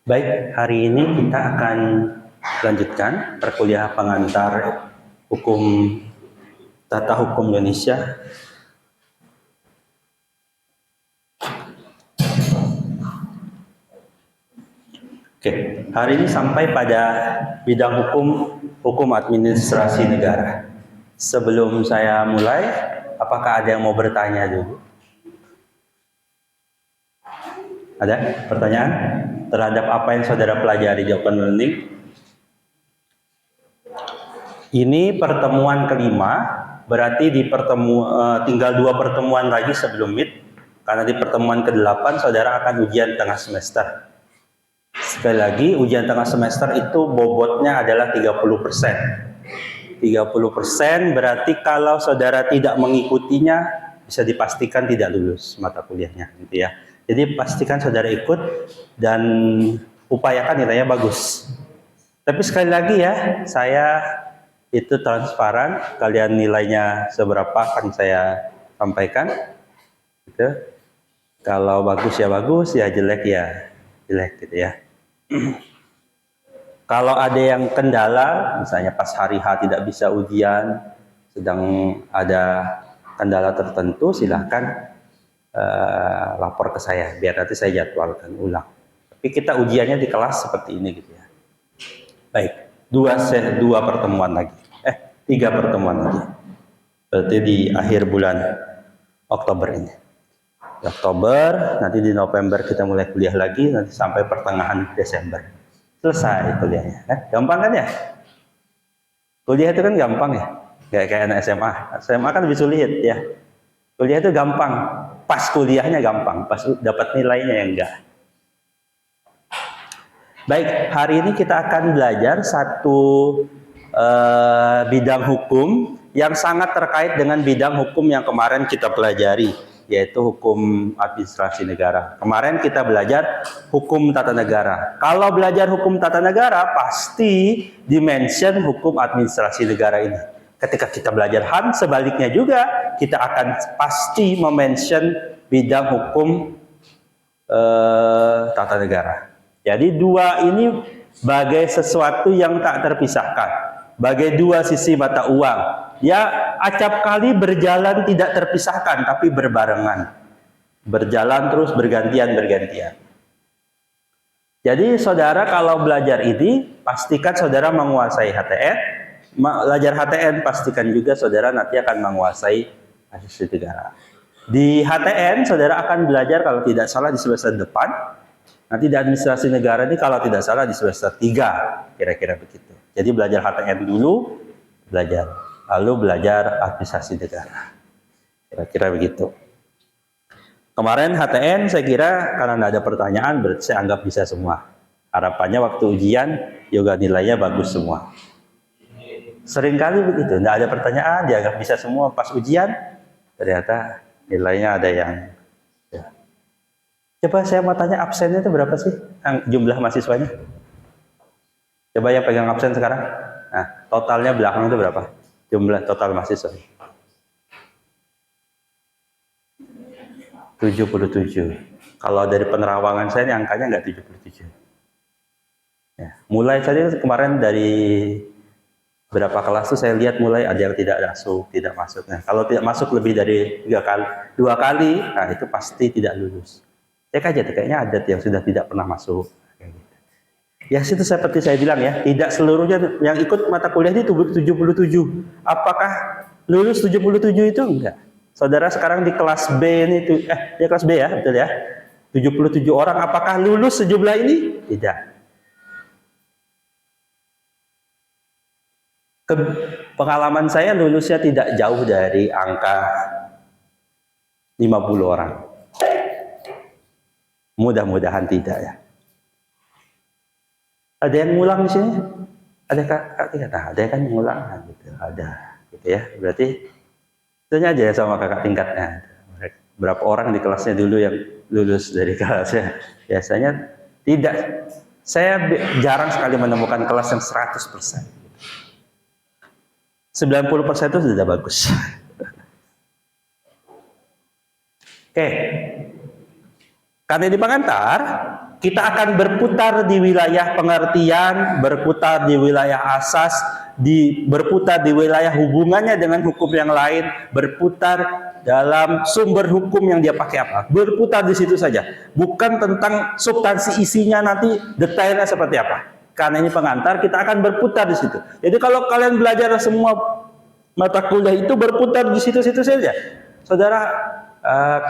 Baik, hari ini kita akan lanjutkan perkuliahan pengantar hukum tata hukum Indonesia. Oke, hari ini sampai pada bidang hukum administrasi negara. Sebelum saya mulai, apakah ada yang mau bertanya dulu? Ada pertanyaan terhadap apa yang saudara pelajari di Open Learning? Ini pertemuan kelima, berarti tinggal 2 pertemuan lagi sebelum Meet, karena di pertemuan ke-8 saudara akan ujian tengah semester. Sekali lagi, ujian tengah semester itu bobotnya adalah 30%. 30% berarti kalau saudara tidak mengikutinya, bisa dipastikan tidak lulus mata kuliahnya, gitu ya. Jadi pastikan saudara ikut dan upayakan nilainya bagus. Tapi sekali lagi ya, saya itu transparan, kalian nilainya seberapa akan saya sampaikan. Gitu. Kalau bagus ya jelek ya jelek gitu ya. Kalau ada yang kendala, misalnya pas hari H tidak bisa ujian, sedang ada kendala tertentu, silahkan lapor ke saya, biar nanti saya jadwalkan ulang. Tapi kita ujiannya di kelas seperti ini gitu ya. Baik, 3 pertemuan lagi. 3 pertemuan lagi. Berarti di akhir bulan Oktober ini. Di Oktober, nanti di November kita mulai kuliah lagi, nanti sampai pertengahan Desember. Selesai kuliahnya. Gampang kan ya? Kuliah itu kan gampang ya? Kayak anak SMA. SMA kan lebih sulit ya. Kuliah itu gampang. Pas kuliahnya gampang, pas dapat nilainya yang enggak. Baik, hari ini kita akan belajar satu bidang hukum yang sangat terkait dengan bidang hukum yang kemarin kita pelajari, yaitu hukum administrasi negara. Kemarin kita belajar hukum tata negara. Kalau belajar hukum tata negara, pasti dimention hukum administrasi negara ini. Ketika kita belajar HAM, sebaliknya juga kita akan pasti mention bidang hukum tata negara. Jadi dua ini bagai sesuatu yang tak terpisahkan, bagai 2 sisi mata uang. Ya, acap kali berjalan tidak terpisahkan, tapi berbarengan. Berjalan terus bergantian. Jadi saudara kalau belajar ini, pastikan saudara menguasai HTN. Belajar HTN, pastikan juga saudara nanti akan menguasai administrasi negara. Di HTN, saudara akan belajar kalau tidak salah di semester depan. Nanti di administrasi negara ini kalau tidak salah di semester 3, kira-kira begitu. Jadi belajar HTN dulu, lalu belajar administrasi negara. Kira-kira begitu. Kemarin HTN saya kira karena tidak ada pertanyaan, berarti saya anggap bisa semua. Harapannya waktu ujian juga nilainya bagus semua. Seringkali begitu, tidak ada pertanyaan, dianggap bisa semua. Pas ujian, ternyata nilainya ada yang... Ya. Coba saya mau tanya, absennya itu berapa sih jumlah mahasiswanya? Coba yang pegang absen sekarang. Nah, totalnya belakang itu berapa? Jumlah total mahasiswa. 77. Kalau dari penerawangan saya ini angkanya nggak 77. Ya, mulai saja kemarin dari berapa kelas tuh saya lihat mulai ada yang tidak masuk. Nah, kalau tidak masuk lebih dari 2 kali, nah itu pasti tidak lulus. Cek aja tuh, kayaknya ada yang sudah tidak pernah masuk. Ya, itu seperti saya bilang ya, tidak seluruhnya yang ikut mata kuliah itu 77. Apakah lulus 77 itu? Enggak. Saudara sekarang di kelas B ini ya kelas B ya, betul ya. 77 orang, apakah lulus sejumlah ini? Tidak. Pengalaman saya lulusnya tidak jauh dari angka 50 orang. Mudah-mudahan tidak ya. Ada yang ngulang di sini? Ada kakak tingkat? Nah, ada kan yang ngulang? Nah, gitu. Ada, gitu ya. Berarti tanya aja ya sama kakak tingkatnya. Berapa orang di kelasnya dulu yang lulus dari kelasnya? Biasanya tidak. Saya jarang sekali menemukan kelas yang 100%. 90% itu sudah bagus. Oke. Karena ini pengantar, kita akan berputar di wilayah pengertian, berputar di wilayah asas, berputar di wilayah hubungannya dengan hukum yang lain, berputar dalam sumber hukum yang dia pakai apa. Berputar di situ saja. Bukan tentang substansi isinya nanti detailnya seperti apa. Karena ini pengantar, kita akan berputar di situ. Jadi kalau kalian belajar semua mata kuliah itu berputar di situ-situ saja. Saudara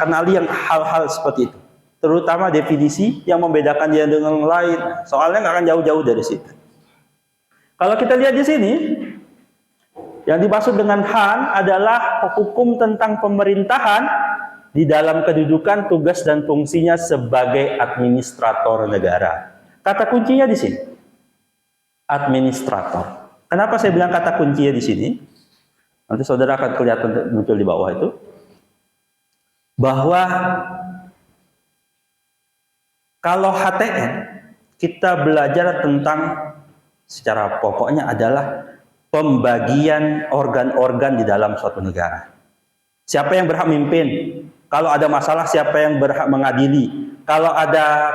kenali yang hal-hal seperti itu. Terutama definisi yang membedakan dia dengan lain. Soalnya nggak akan jauh-jauh dari situ. Kalau kita lihat di sini, yang dimaksud dengan Han adalah hukum tentang pemerintahan di dalam kedudukan, tugas, dan fungsinya sebagai administrator negara. Kata kuncinya di sini, administrator. Kenapa saya bilang kata kuncinya di sini? Nanti saudara akan kelihatan muncul di bawah itu, bahwa kalau HTN, kita belajar tentang secara pokoknya adalah pembagian organ-organ di dalam suatu negara. Siapa yang berhak memimpin? Kalau ada masalah, siapa yang berhak mengadili? Kalau ada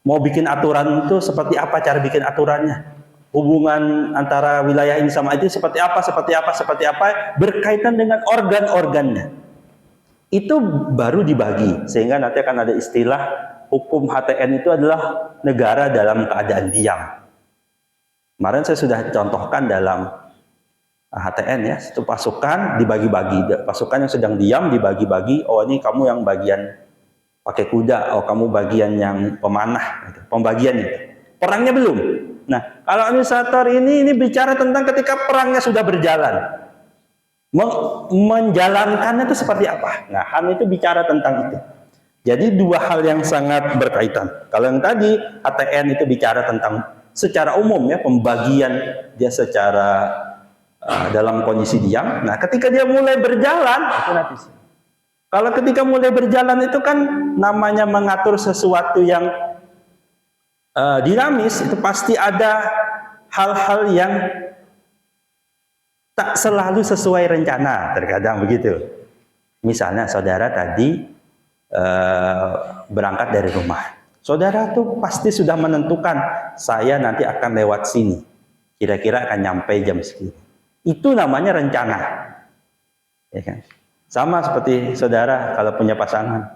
mau bikin aturan itu seperti apa cara bikin aturannya? Hubungan antara wilayah ini sama itu seperti apa, berkaitan dengan organ-organnya. Itu baru dibagi, sehingga nanti akan ada istilah hukum HTN itu adalah negara dalam keadaan diam. Kemarin saya sudah contohkan dalam HTN ya, itu pasukan dibagi-bagi, pasukan yang sedang diam dibagi-bagi. Oh ini kamu yang bagian pakai kuda, oh kamu bagian yang pemanah, gitu. Pembagian itu. Perangnya belum. Nah, kalau administrator ini bicara tentang ketika perangnya sudah berjalan, menjalankannya itu seperti apa. Nah, Han itu bicara tentang itu. Jadi dua hal yang sangat berkaitan. Kalau yang tadi HTN itu bicara tentang secara umum ya, pembagian dia secara dalam kondisi diam. Nah, ketika dia mulai berjalan, itu nanti. Kalau ketika mulai berjalan itu kan namanya mengatur sesuatu yang dinamis, itu pasti ada hal-hal yang tak selalu sesuai rencana, terkadang begitu. Misalnya saudara tadi berangkat dari rumah. Saudara tuh pasti sudah menentukan, saya nanti akan lewat sini. Kira-kira akan nyampe jam segini. Itu namanya rencana. Ya kan? Sama seperti saudara kalau punya pasangan.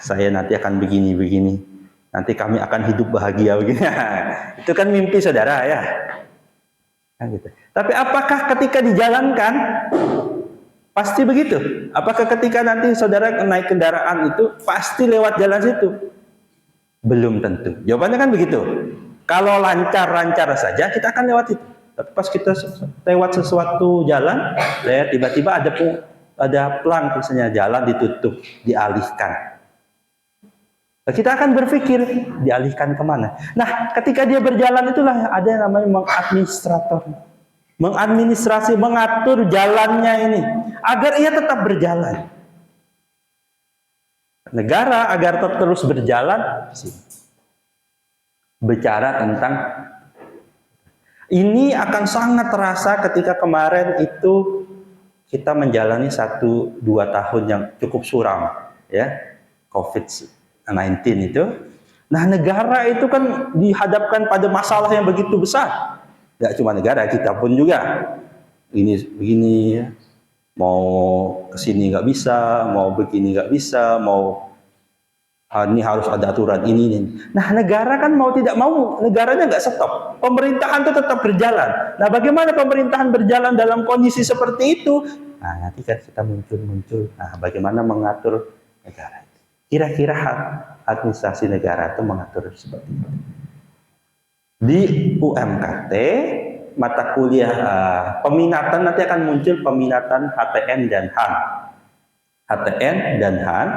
Saya nanti akan begini-begini. Nanti kami akan hidup bahagia begini. Itu kan mimpi saudara ya. Nah, gitu. Tapi apakah ketika dijalankan pasti begitu? Apakah ketika nanti saudara naik kendaraan itu pasti lewat jalan situ? Belum tentu. Jawabannya kan begitu. Kalau lancar-lancar saja kita akan lewat itu. Tapi pas kita lewat sesuatu jalan, tiba-tiba ada pelang misalnya jalan ditutup, dialihkan. Kita akan berpikir dialihkan kemana. Nah, ketika dia berjalan itulah ada yang namanya mengadministrator. Mengadministrasi, mengatur jalannya ini agar ia tetap berjalan. Negara agar tetap terus berjalan, bicara tentang ini akan sangat terasa ketika kemarin itu kita menjalani 1-2 tahun yang cukup suram, ya, COVID-19 itu. Nah, negara itu kan dihadapkan pada masalah yang begitu besar. Tidak cuma negara, kita pun juga. Ini begini, mau kesini nggak bisa, mau begini nggak bisa, mau ini harus ada aturan ini. Nah, negara kan mau tidak mau, negaranya nggak stop. Pemerintahan itu tetap berjalan. Nah, bagaimana pemerintahan berjalan dalam kondisi seperti itu? Nah, nanti kan kita muncul. Nah, bagaimana mengatur negara? Kira-kira administrasi negara itu mengatur seperti itu. Di UMKT, mata kuliah peminatan nanti akan muncul peminatan HTN dan Han. HTN dan Han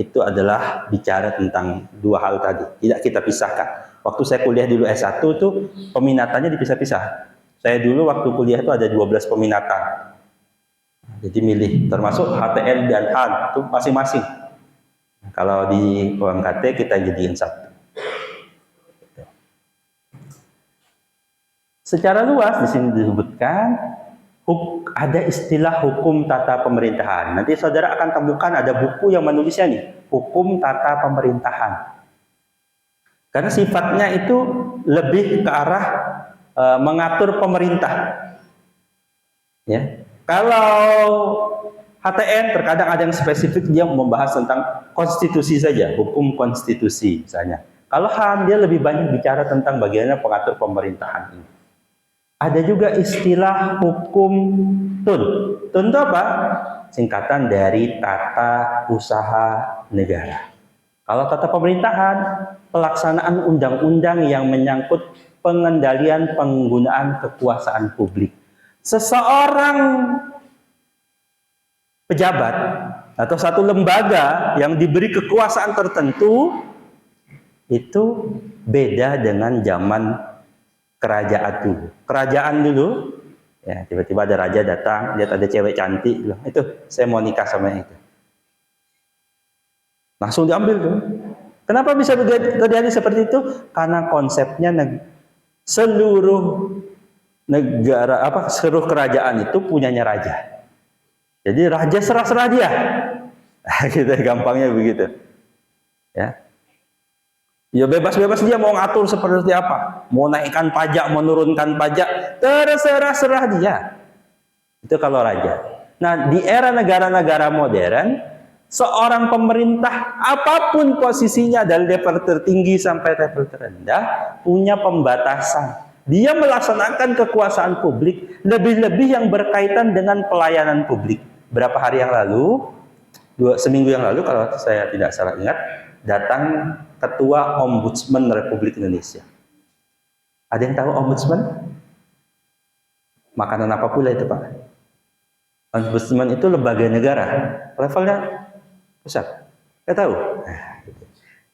itu adalah bicara tentang dua hal tadi, tidak kita pisahkan. Waktu saya kuliah dulu S1 itu peminatannya dipisah-pisah. Saya dulu waktu kuliah itu ada 12 peminatan. Jadi milih, termasuk HTN dan Han itu masing-masing. Kalau di UMKT kita jadiin satu. Secara luas di sini disebutkan ada istilah hukum tata pemerintahan. Nanti saudara akan temukan ada buku yang menulisnya nih, hukum tata pemerintahan. Karena sifatnya itu lebih ke arah mengatur pemerintah. Ya. Kalau HTN terkadang ada yang spesifik, dia membahas tentang konstitusi saja, hukum konstitusi misalnya. Kalau HAM dia lebih banyak bicara tentang bagaimana pengatur pemerintahan ini. Ada juga istilah hukum TUN. TUN itu apa? Singkatan dari tata usaha negara. Kalau tata pemerintahan, pelaksanaan undang-undang yang menyangkut pengendalian penggunaan kekuasaan publik. Seseorang pejabat atau satu lembaga yang diberi kekuasaan tertentu itu beda dengan zaman kerajaan dulu. Kerajaan dulu, ya tiba-tiba ada raja datang, lihat ada cewek cantik, loh, itu saya mau nikah sama yang itu. Langsung diambil tuh. Kenapa bisa terjadi seperti itu? Karena konsepnya seluruh negara seluruh kerajaan itu punyanya raja. Jadi raja serah-serah dia. Gitu gampangnya begitu. Ya. Ya bebas-bebas dia mau ngatur seperti apa. Mau naikkan pajak, menurunkan pajak, terserah dia. Itu kalau raja. Nah, di era negara-negara modern, seorang pemerintah apapun posisinya dari level tertinggi sampai level terendah punya pembatasan. Dia melaksanakan kekuasaan publik, lebih-lebih yang berkaitan dengan pelayanan publik. Berapa hari yang lalu, seminggu yang lalu kalau saya tidak salah ingat, datang Ketua Ombudsman Republik Indonesia. Ada yang tahu Ombudsman? Makanan apa pula itu, Pak? Ombudsman itu lembaga negara, levelnya pusat. Saya tahu.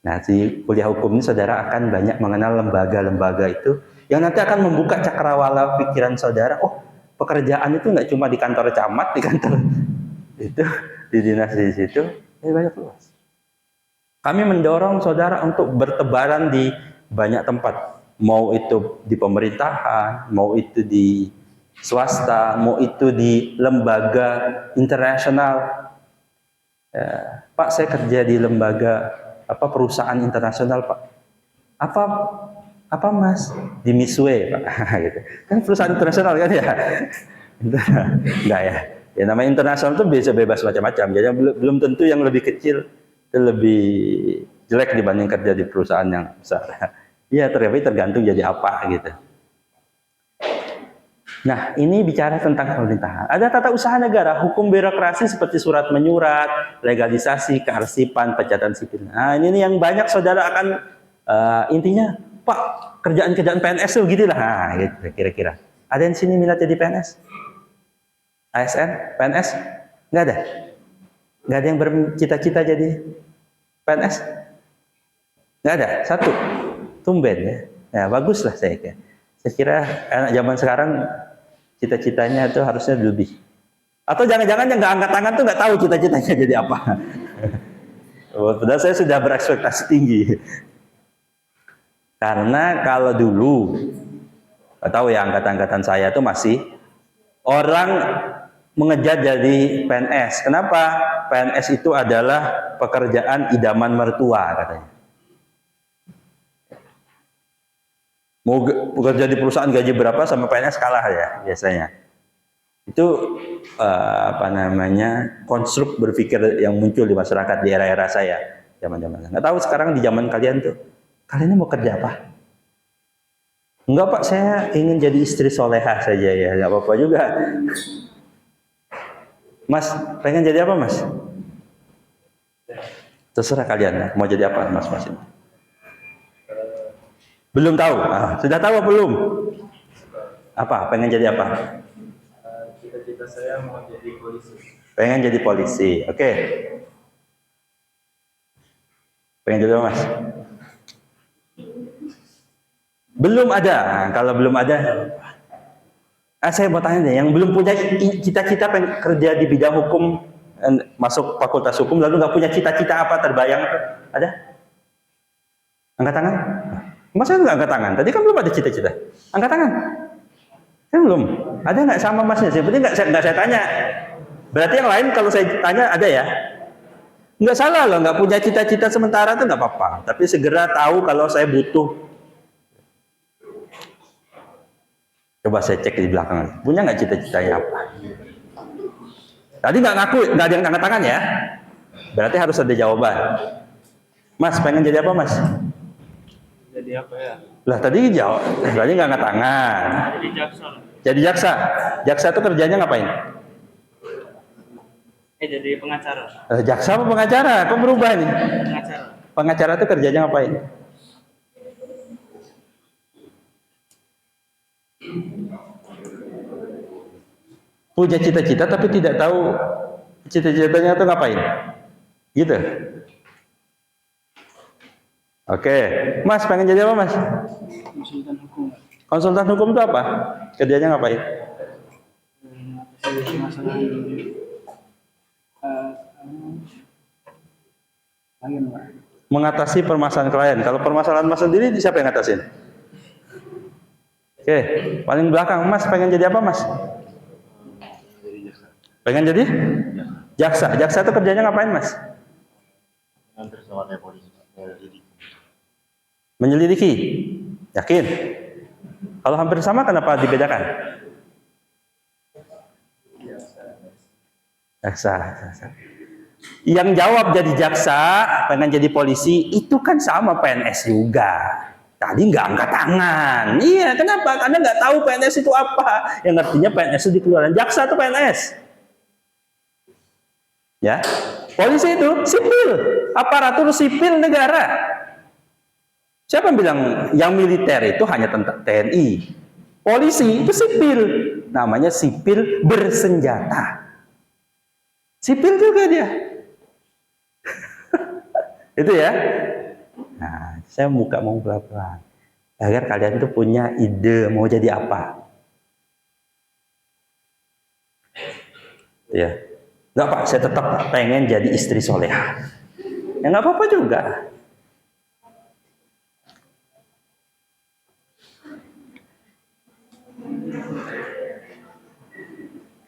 Nah, di kuliah hukum ini saudara akan banyak mengenal lembaga-lembaga itu yang nanti akan membuka cakrawala pikiran saudara. Oh, pekerjaan itu nggak cuma di kantor camat, di kantor itu, di dinas di situ, banyak luas. Kami mendorong saudara untuk bertebaran di banyak tempat, mau itu di pemerintahan, mau itu di swasta, mau itu di lembaga internasional. Pak, saya kerja di lembaga perusahaan internasional, Pak. Apa Mas? Di Miswe, Pak. Gitu. Kan perusahaan internasional kan ya? Enggak ya. Ya namanya internasional itu bisa bebas macam-macam. Jadi belum tentu yang lebih kecil itu lebih jelek dibanding kerja di perusahaan yang besar. Ya tergantung jadi apa gitu. Nah, ini bicara tentang pemerintahan. Ada tata usaha negara, hukum birokrasi seperti surat menyurat, legalisasi, kearsipan, pencatatan sipil. Nah, ini yang banyak saudara akan intinya, Pak, kerjaan-kerjaan PNS itu begitulah. Nah, gitu kira-kira. Ada yang sini minat jadi PNS? ASN? PNS? Nggak ada? Nggak ada yang bercita-cita jadi PNS? Nggak ada? Satu? Tumben ya? Ya, bagus lah saya kira. Saya kira anak zaman sekarang cita-citanya itu harusnya lebih. Atau jangan-jangan yang nggak angkat tangan tuh nggak tahu cita-citanya jadi apa. Padahal saya sudah berekspektasi tinggi. Karena kalau dulu, nggak tahu ya angkatan-angkatan saya tuh masih orang mengejar jadi PNS. Kenapa? PNS itu adalah pekerjaan idaman mertua katanya. Mau bekerja di perusahaan gaji berapa sama PNS kalah ya biasanya. Itu konstruk berpikir yang muncul di masyarakat di era-era saya zaman-zaman. Nggak tahu sekarang di zaman kalian tuh, kalian ini mau kerja apa? Enggak Pak, saya ingin jadi istri soleha saja ya, nggak apa-apa juga. Mas, pengen jadi apa Mas? Terserah kalian, mau jadi apa Mas ini? Belum tahu? Sudah tahu belum? Apa? Pengen jadi apa? Cita-cita saya mau jadi polisi. Pengen jadi polisi, oke. Pengen jadi apa Mas? Belum ada. Kalau belum ada, saya mau tanya deh, yang belum punya cita-cita pengen kerja di bidang hukum, masuk fakultas hukum, lalu nggak punya cita-cita apa terbayang? Ada? Angkat tangan? Masa nggak angkat tangan? Tadi kan belum ada cita-cita. Angkat tangan. Kan belum. Ada nggak sama Masnya? Seperti nggak saya tanya. Berarti yang lain kalau saya tanya ada ya? Nggak salah loh, nggak punya cita-cita sementara itu nggak apa-apa. Tapi segera tahu kalau saya butuh. Coba saya cek di belakang. Punya nggak cita-citanya apa? Tadi nggak ngaku, nggak ada yang angkat tangan ya. Berarti harus ada jawaban. Mas, pengen jadi apa, Mas? Jadi apa ya? Lah tadi jawab, tadi nggak angkat tangan. Jadi jaksa. Jadi jaksa. Jaksa itu kerjanya ngapain? Jadi pengacara. Jaksa apa pengacara? Kok berubah nih? Pengacara. Pengacara itu kerjanya ngapain? Punya cita-cita tapi tidak tahu cita-citanya itu ngapain? Gitu. Oke, Mas pengen jadi apa, Mas? Konsultan hukum. Konsultan hukum itu apa? Kerjanya ngapain? Masalah Mengatasi permasalahan klien. Kalau permasalahan Mas sendiri, siapa yang ngatasin? Oke, paling belakang, Mas pengen jadi apa, Mas? Pengen jadi? Jaksa. Jaksa itu kerjanya ngapain, Mas? Menyelidiki. Yakin? Kalau hampir sama, kenapa dibedakan? Jaksa. Yang jawab jadi jaksa, pengen jadi polisi, itu kan sama PNS juga. Tadi nggak angkat tangan. Iya, kenapa? Karena nggak tahu PNS itu apa. Yang artinya PNS itu dikeluaran. Jaksa itu PNS. Ya, polisi itu sipil, aparatur sipil negara. Siapa yang bilang yang militer itu hanya tentang TNI? Polisi itu sipil, namanya sipil bersenjata. Sipil juga dia. Itu ya. Nah, saya mau pelan-pelan agar kalian tuh punya ide mau jadi apa. Ya. Enggak Pak, saya tetap pengen jadi istri soleha. Ya nggak apa-apa juga.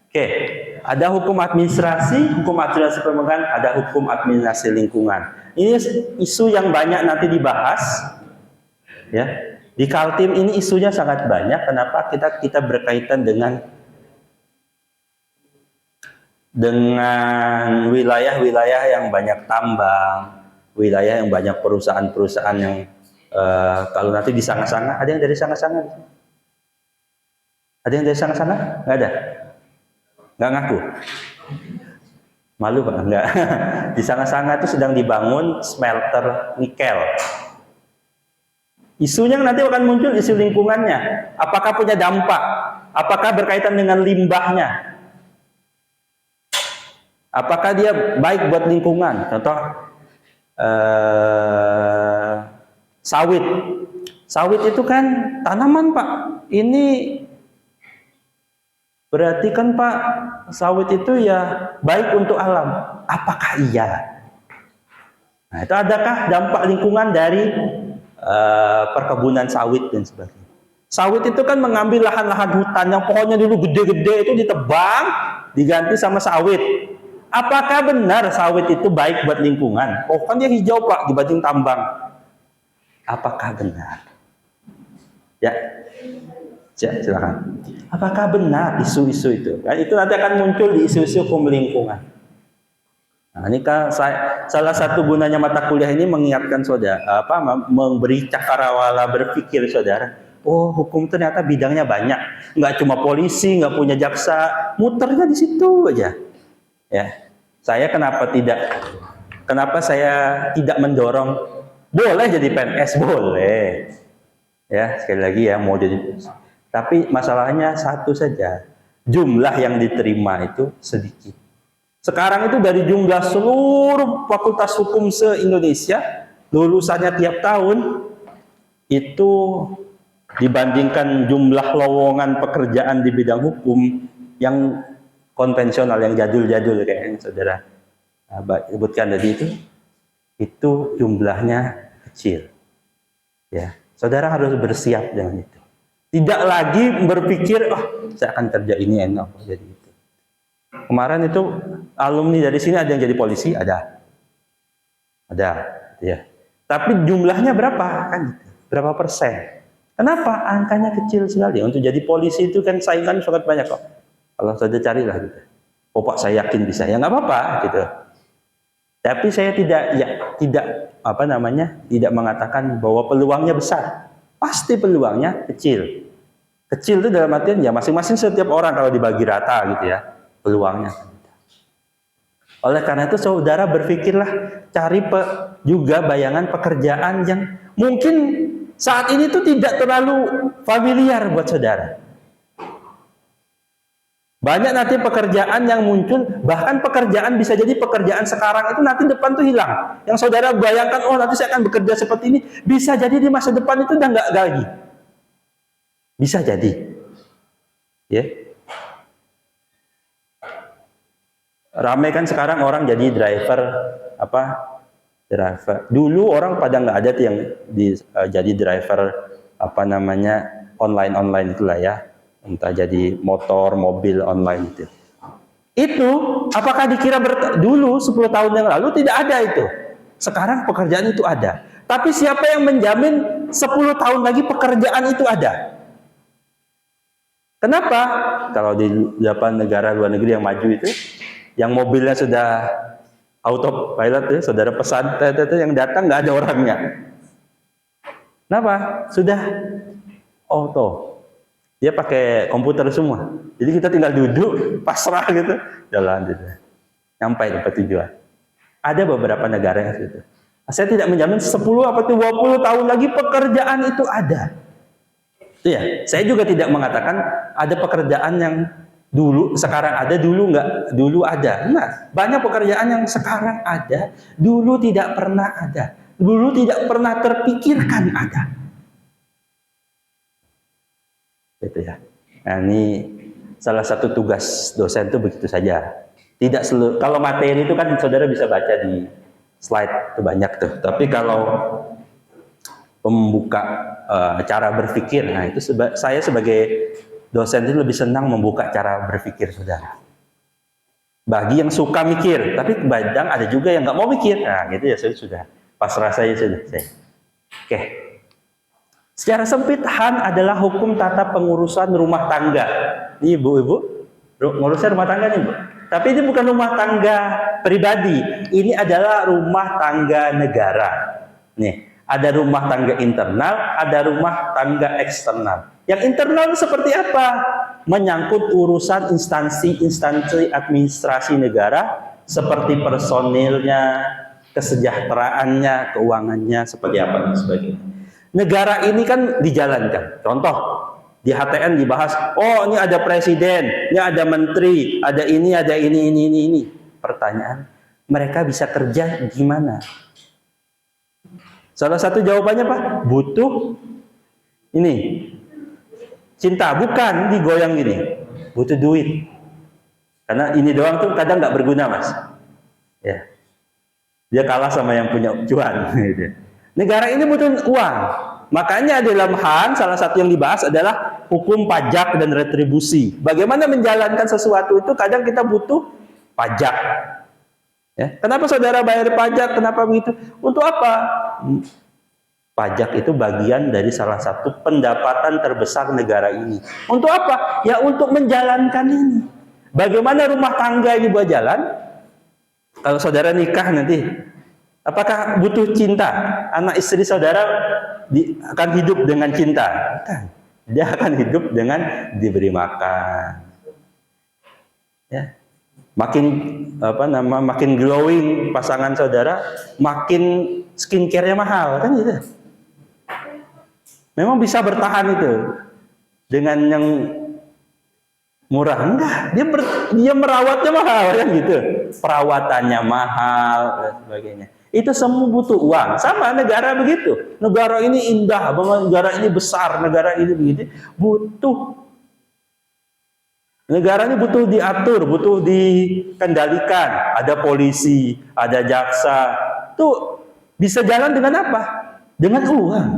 Oke, ada hukum administrasi permukaan, ada hukum administrasi lingkungan. Ini isu yang banyak nanti dibahas, ya. Di Kaltim ini isunya sangat banyak. Kenapa? Kita berkaitan dengan wilayah-wilayah yang banyak tambang, wilayah yang banyak perusahaan-perusahaan yang kalau nanti di sana-sana, ada yang dari sana-sana? Ada yang dari sana-sana? Nggak ada. Nggak ngaku? Malu Pak? Nggak. Di sana-sana itu sedang dibangun smelter nikel. Isunya nanti akan muncul isu lingkungannya. Apakah punya dampak? Apakah berkaitan dengan limbahnya? Apakah dia baik buat lingkungan? Contoh sawit. Sawit itu kan tanaman Pak. Ini berarti kan Pak, sawit itu ya baik untuk alam. Apakah iya? Nah, itu adakah dampak lingkungan dari perkebunan sawit dan sebagainya? Sawit itu kan mengambil lahan-lahan hutan yang pohonnya dulu gede-gede itu ditebang, diganti sama sawit. Apakah benar sawit itu baik buat lingkungan? Oh kan dia hijau Pak dibanding tambang. Apakah benar? Ya. Silakan. Apakah benar isu-isu itu? Nah, itu nanti akan muncul di isu-isu hukum lingkungan. Nah, ini kan salah satu gunanya mata kuliah ini mengingatkan saudara, memberi cakrawala berpikir saudara. Oh, hukum ternyata bidangnya banyak. Nggak cuma polisi, nggak punya jaksa, muternya di situ aja. Ya, kenapa saya tidak mendorong? Boleh jadi PNS, boleh. Ya, sekali lagi ya, mau jadi. Tapi masalahnya satu saja, jumlah yang diterima itu sedikit. Sekarang itu dari jumlah seluruh fakultas hukum se-Indonesia, lulusannya tiap tahun, itu dibandingkan jumlah lowongan pekerjaan di bidang hukum yang konvensional, yang jadul-jadul kayaknya saudara sebutkan tadi itu jumlahnya kecil. Ya, saudara harus bersiap dengan itu. Tidak lagi berpikir, oh saya akan kerja ini enak jadi itu. Kemarin itu alumni dari sini ada yang jadi polisi, ada. Ada, gitu ya. Tapi jumlahnya berapa kan? Gitu. Berapa persen? Kenapa angkanya kecil sekali? Untuk jadi polisi itu kan saingan sangat banyak kok. Kalau saja carilah gitu. Oh Pak, saya yakin bisa. Ya nggak apa-apa gitu. Tapi saya tidak tidak mengatakan bahwa peluangnya besar. Pasti peluangnya kecil. Kecil itu dalam artian ya masing-masing setiap orang kalau dibagi rata gitu ya peluangnya. Oleh karena itu saudara berpikirlah cari juga bayangan pekerjaan yang mungkin saat ini tuh tidak terlalu familiar buat saudara. Banyak nanti pekerjaan yang muncul, bahkan pekerjaan bisa jadi pekerjaan sekarang itu nanti depan tuh hilang. Yang saudara bayangkan, oh nanti saya akan bekerja seperti ini, bisa jadi di masa depan itu udah nggak lagi. Bisa jadi. Ya. Ramai kan sekarang orang jadi driver driver. Dulu orang pada nggak ada tuh yang jadi driver online itulah ya. Entah jadi motor, mobil online itu. Itu apakah dikira dulu 10 tahun yang lalu tidak ada itu. Sekarang pekerjaan itu ada. Tapi siapa yang menjamin 10 tahun lagi pekerjaan itu ada? Kenapa? Kalau di negara luar negeri yang maju itu, yang mobilnya sudah autopilot ya, saudara pesan yang datang nggak ada orangnya. Kenapa? Sudah auto. Dia pakai komputer semua. Jadi kita tinggal duduk, pasrah gitu, jalan gitu. Sampai dapat tujuan. Ada beberapa negara yang seperti itu. Saya tidak menjamin 10 atau 20 tahun lagi pekerjaan itu ada. Itu ya. Saya juga tidak mengatakan ada pekerjaan yang dulu sekarang ada, dulu enggak, dulu ada. Nah, banyak pekerjaan yang sekarang ada, dulu tidak pernah ada. Dulu tidak pernah terpikirkan ada. Gitu ya. Nah, ini salah satu tugas dosen itu begitu saja. Tidak seluruh, kalau materi itu kan saudara bisa baca di slide itu banyak tuh. Tapi kalau membuka cara berpikir, nah itu saya sebagai dosen itu lebih senang membuka cara berpikir saudara. Bagi yang suka mikir, tapi kadang ada juga yang nggak mau mikir. Nah, gitu ya sudah. Pasrah saya sudah. Oke. Secara sempit, HAN adalah hukum tata pengurusan rumah tangga. Ini ibu-ibu, ngurusan rumah tangga nih, Bu. Tapi ini bukan rumah tangga pribadi. Ini adalah rumah tangga negara. Nih, ada rumah tangga internal, ada rumah tangga eksternal. Yang internal seperti apa? Menyangkut urusan instansi administrasi negara, seperti personilnya, kesejahteraannya, keuangannya, seperti apa dan sebagainya. Negara ini kan dijalankan. Contoh, di HTN dibahas, oh ini ada presiden, ini ada menteri, ada ini. Pertanyaan, mereka bisa kerja gimana? Salah satu jawabannya Pak, butuh ini cinta, bukan digoyang gini, butuh duit. Karena ini doang tuh kadang nggak berguna Mas. Ya, dia kalah sama yang punya cuan. Gitu. Negara ini butuh uang. Makanya dalam HAN salah satu yang dibahas adalah hukum pajak dan retribusi. Bagaimana menjalankan sesuatu itu kadang kita butuh pajak. Ya. Kenapa saudara bayar pajak? Kenapa begitu? Untuk apa? Pajak itu bagian dari salah satu pendapatan terbesar negara ini. Untuk apa? Ya untuk menjalankan ini. Bagaimana rumah tangga ini buat jalan? Kalau saudara nikah nanti, apakah butuh cinta? Anak istri saudara akan hidup dengan cinta? Bukan. Dia akan hidup dengan diberi makan. Ya. Makin glowing pasangan saudara, makin skincare-nya mahal, kan gitu. Memang bisa bertahan itu dengan yang murah, enggak? Dia merawatnya mahal, kan gitu. Perawatannya mahal dan sebagainya. Itu semua butuh uang. Sama negara begitu. Negara ini indah, negara ini besar, negara ini begitu. Butuh. Negara ini butuh diatur, butuh dikendalikan. Ada polisi, ada jaksa. Itu bisa jalan dengan apa? Dengan uang.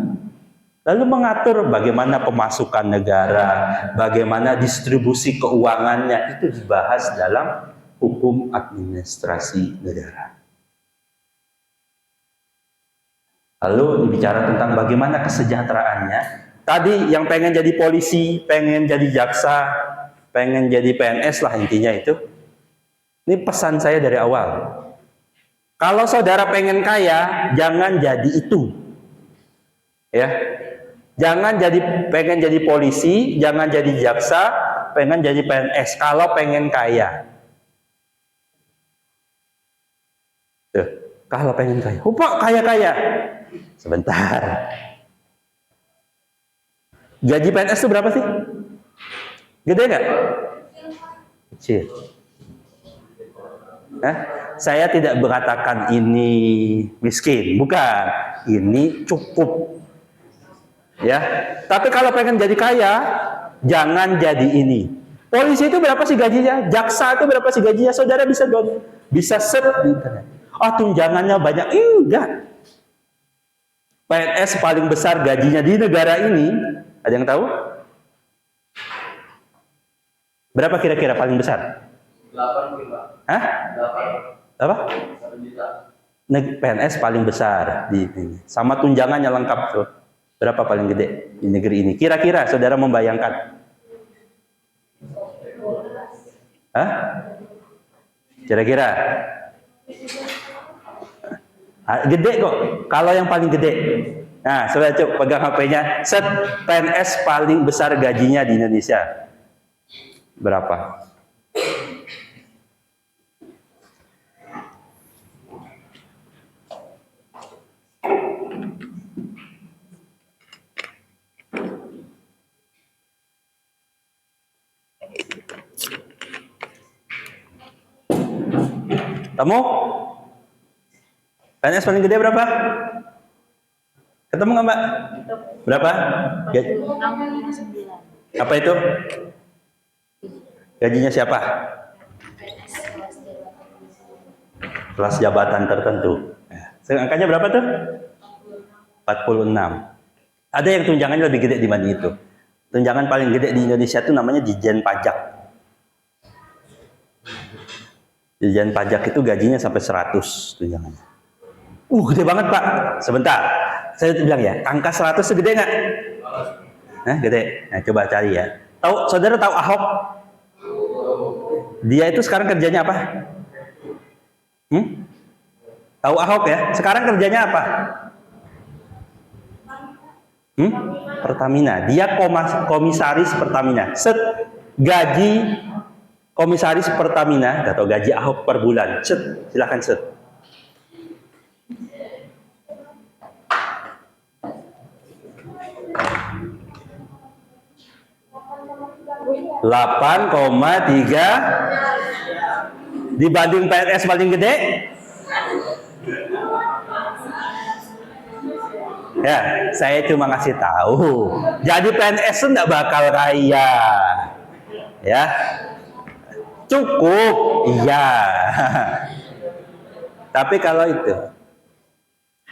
Lalu mengatur bagaimana pemasukan negara, bagaimana distribusi keuangannya, itu dibahas dalam hukum administrasi negara. Lalu bicara tentang bagaimana kesejahteraannya. Tadi yang pengen jadi polisi, pengen jadi jaksa, pengen jadi PNS lah intinya itu. Ini pesan saya dari awal. Kalau saudara pengen kaya, jangan jadi itu. Ya. Jangan pengen jadi polisi, jangan jadi jaksa, pengen jadi PNS kalau pengen kaya. Tuh, kalau pengen kaya. Pak, kaya-kaya. Sebentar. Gaji PNS itu berapa sih? Gede nggak? Kecil. Saya tidak berkatakan ini miskin, bukan. Ini cukup. Ya. Tapi kalau pengen jadi kaya, jangan jadi ini. Polisi itu berapa sih gajinya? Jaksa itu berapa sih gajinya? Saudara bisa search di internet. Tunjangannya banyak. Enggak. PNS paling besar gajinya di negara ini, ada yang tahu? Berapa kira-kira paling besar? 8 juta. Hah? 8. Apa? 1 juta. PNS paling besar di ini. Sama tunjangannya lengkap tuh. Berapa paling gede di negeri ini? Kira-kira saudara membayangkan? Hah? Kira-kira? Gede kok. Kalau yang paling gede. Nah, saudara coba pegang HP-nya. Set PNS paling besar gajinya di Indonesia. Berapa? Ketemu? PNS paling gede berapa? Ketemu nggak Mbak? Berapa? Apa itu? Gajinya siapa? Kelas jabatan tertentu. Angkanya berapa tuh? 46. Ada yang tunjangannya lebih gede dibanding itu. Tunjangan paling gede di Indonesia itu namanya Dijen Pajak. Dijen Pajak itu gajinya sampai 100 tunjangannya. Gede banget Pak. Sebentar, saya bilang ya, angka 100 segede nggak? Gede. Nah, coba cari ya. Saudara tahu Ahok? Dia itu sekarang kerjanya apa? Tahu Ahok ya? Sekarang kerjanya apa? Pertamina. Dia komisaris Pertamina. Gaji komisaris Pertamina, atau gaji Ahok per bulan. Silakan set. 8,3 dibanding PNS paling gede. Ya, saya cuma ngasih tahu. Jadi PNS itu nggak bakal kaya, ya. Cukup, iya. Tapi kalau itu,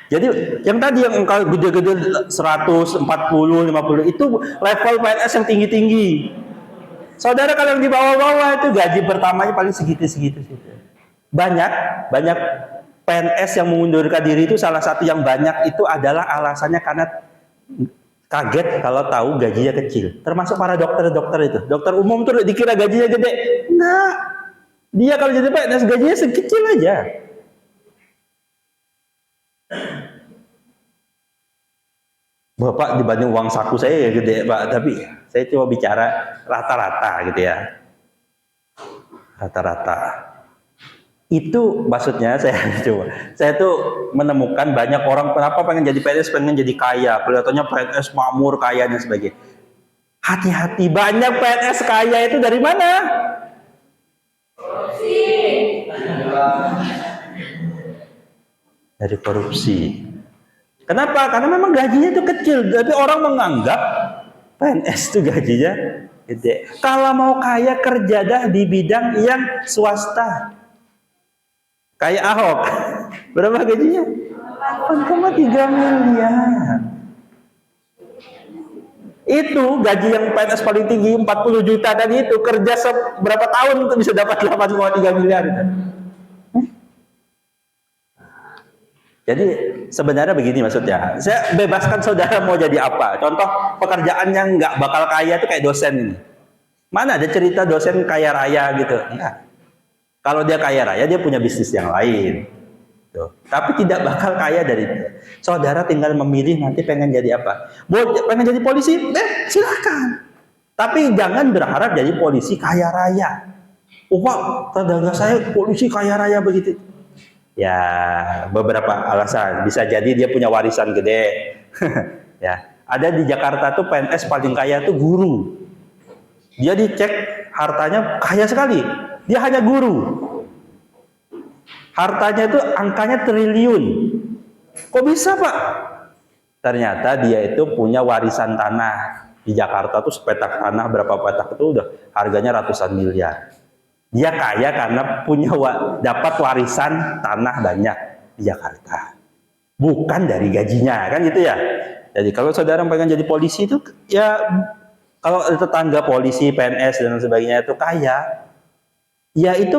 jadi yang tadi yang engkau gede-gede 140, 50 itu level PNS yang tinggi-tinggi. Saudara kalau yang di bawah-bawah itu gaji pertamanya paling segitu-segitu. Banyak PNS yang mengundurkan diri itu salah satu yang banyak itu adalah alasannya karena kaget kalau tahu gajinya kecil. Termasuk para dokter-dokter itu. Dokter umum tuh dikira gajinya gede. Enggak. Dia kalau jadi PNS gajinya sekecil aja. Bapak dibanding uang saku saya ya gede Pak, tapi saya cuma bicara rata-rata gitu ya. Rata-rata. Itu maksudnya saya tuh menemukan banyak orang kenapa pengen jadi PNS, pengen jadi kaya. Kelihatannya PNS makmur, kaya dan sebagainya. Hati-hati, banyak PNS kaya itu dari mana? Dari korupsi. Kenapa? Karena memang gajinya itu kecil, tapi orang menganggap PNS itu gajinya gede. Kalau mau kaya kerja dah di bidang yang swasta. Kayak Ahok. Berapa gajinya? 8,3 miliar. Itu gaji yang PNS paling tinggi 40 juta tadi itu kerja berapa tahun untuk bisa dapat 8,3 miliar itu. Jadi sebenarnya begini maksudnya. Saya bebaskan saudara mau jadi apa. Contoh pekerjaan yang nggak bakal kaya itu kayak dosen ini. Mana ada cerita dosen kaya raya gitu? Enggak. Kalau dia kaya raya, dia punya bisnis yang lain. Tuh. Tapi tidak bakal kaya dari itu. Saudara tinggal memilih nanti pengen jadi apa. Pengen jadi polisi? Silakan. Tapi jangan berharap jadi polisi kaya raya. Oh Pak, tetangga saya polisi kaya raya begitu. Ya, beberapa alasan. Bisa jadi dia punya warisan gede. Ya, ada di Jakarta tuh PNS paling kaya tuh guru. Dia dicek hartanya kaya sekali. Dia hanya guru. Hartanya itu angkanya triliun. Kok bisa Pak? Ternyata dia itu punya warisan tanah. Di Jakarta tuh sepetak tanah berapa petak itu udah harganya ratusan miliar. Dia kaya karena punya dapat warisan tanah banyak di Jakarta. Bukan dari gajinya, kan gitu ya. Jadi kalau saudara pengen jadi polisi itu ya kalau tetangga polisi, PNS dan sebagainya itu kaya, ya itu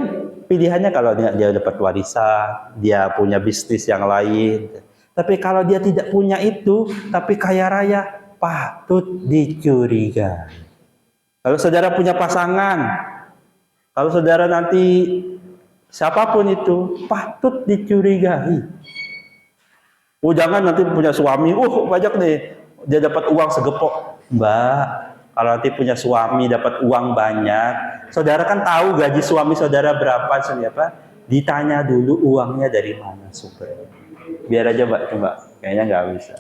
pilihannya kalau dia dapat warisan, dia punya bisnis yang lain. Tapi kalau dia tidak punya itu, tapi kaya raya, patut dicurigai. Kalau saudara punya pasangan, kalau saudara nanti siapapun itu, patut dicurigai. Oh jangan nanti punya suami, banyak nih, dia dapat uang segepok. Mbak, kalau nanti punya suami dapat uang banyak, saudara kan tahu gaji suami saudara berapa, siapa? Ditanya dulu uangnya dari mana sumbernya. Biar aja Mbak, coba. Kayaknya nggak bisa.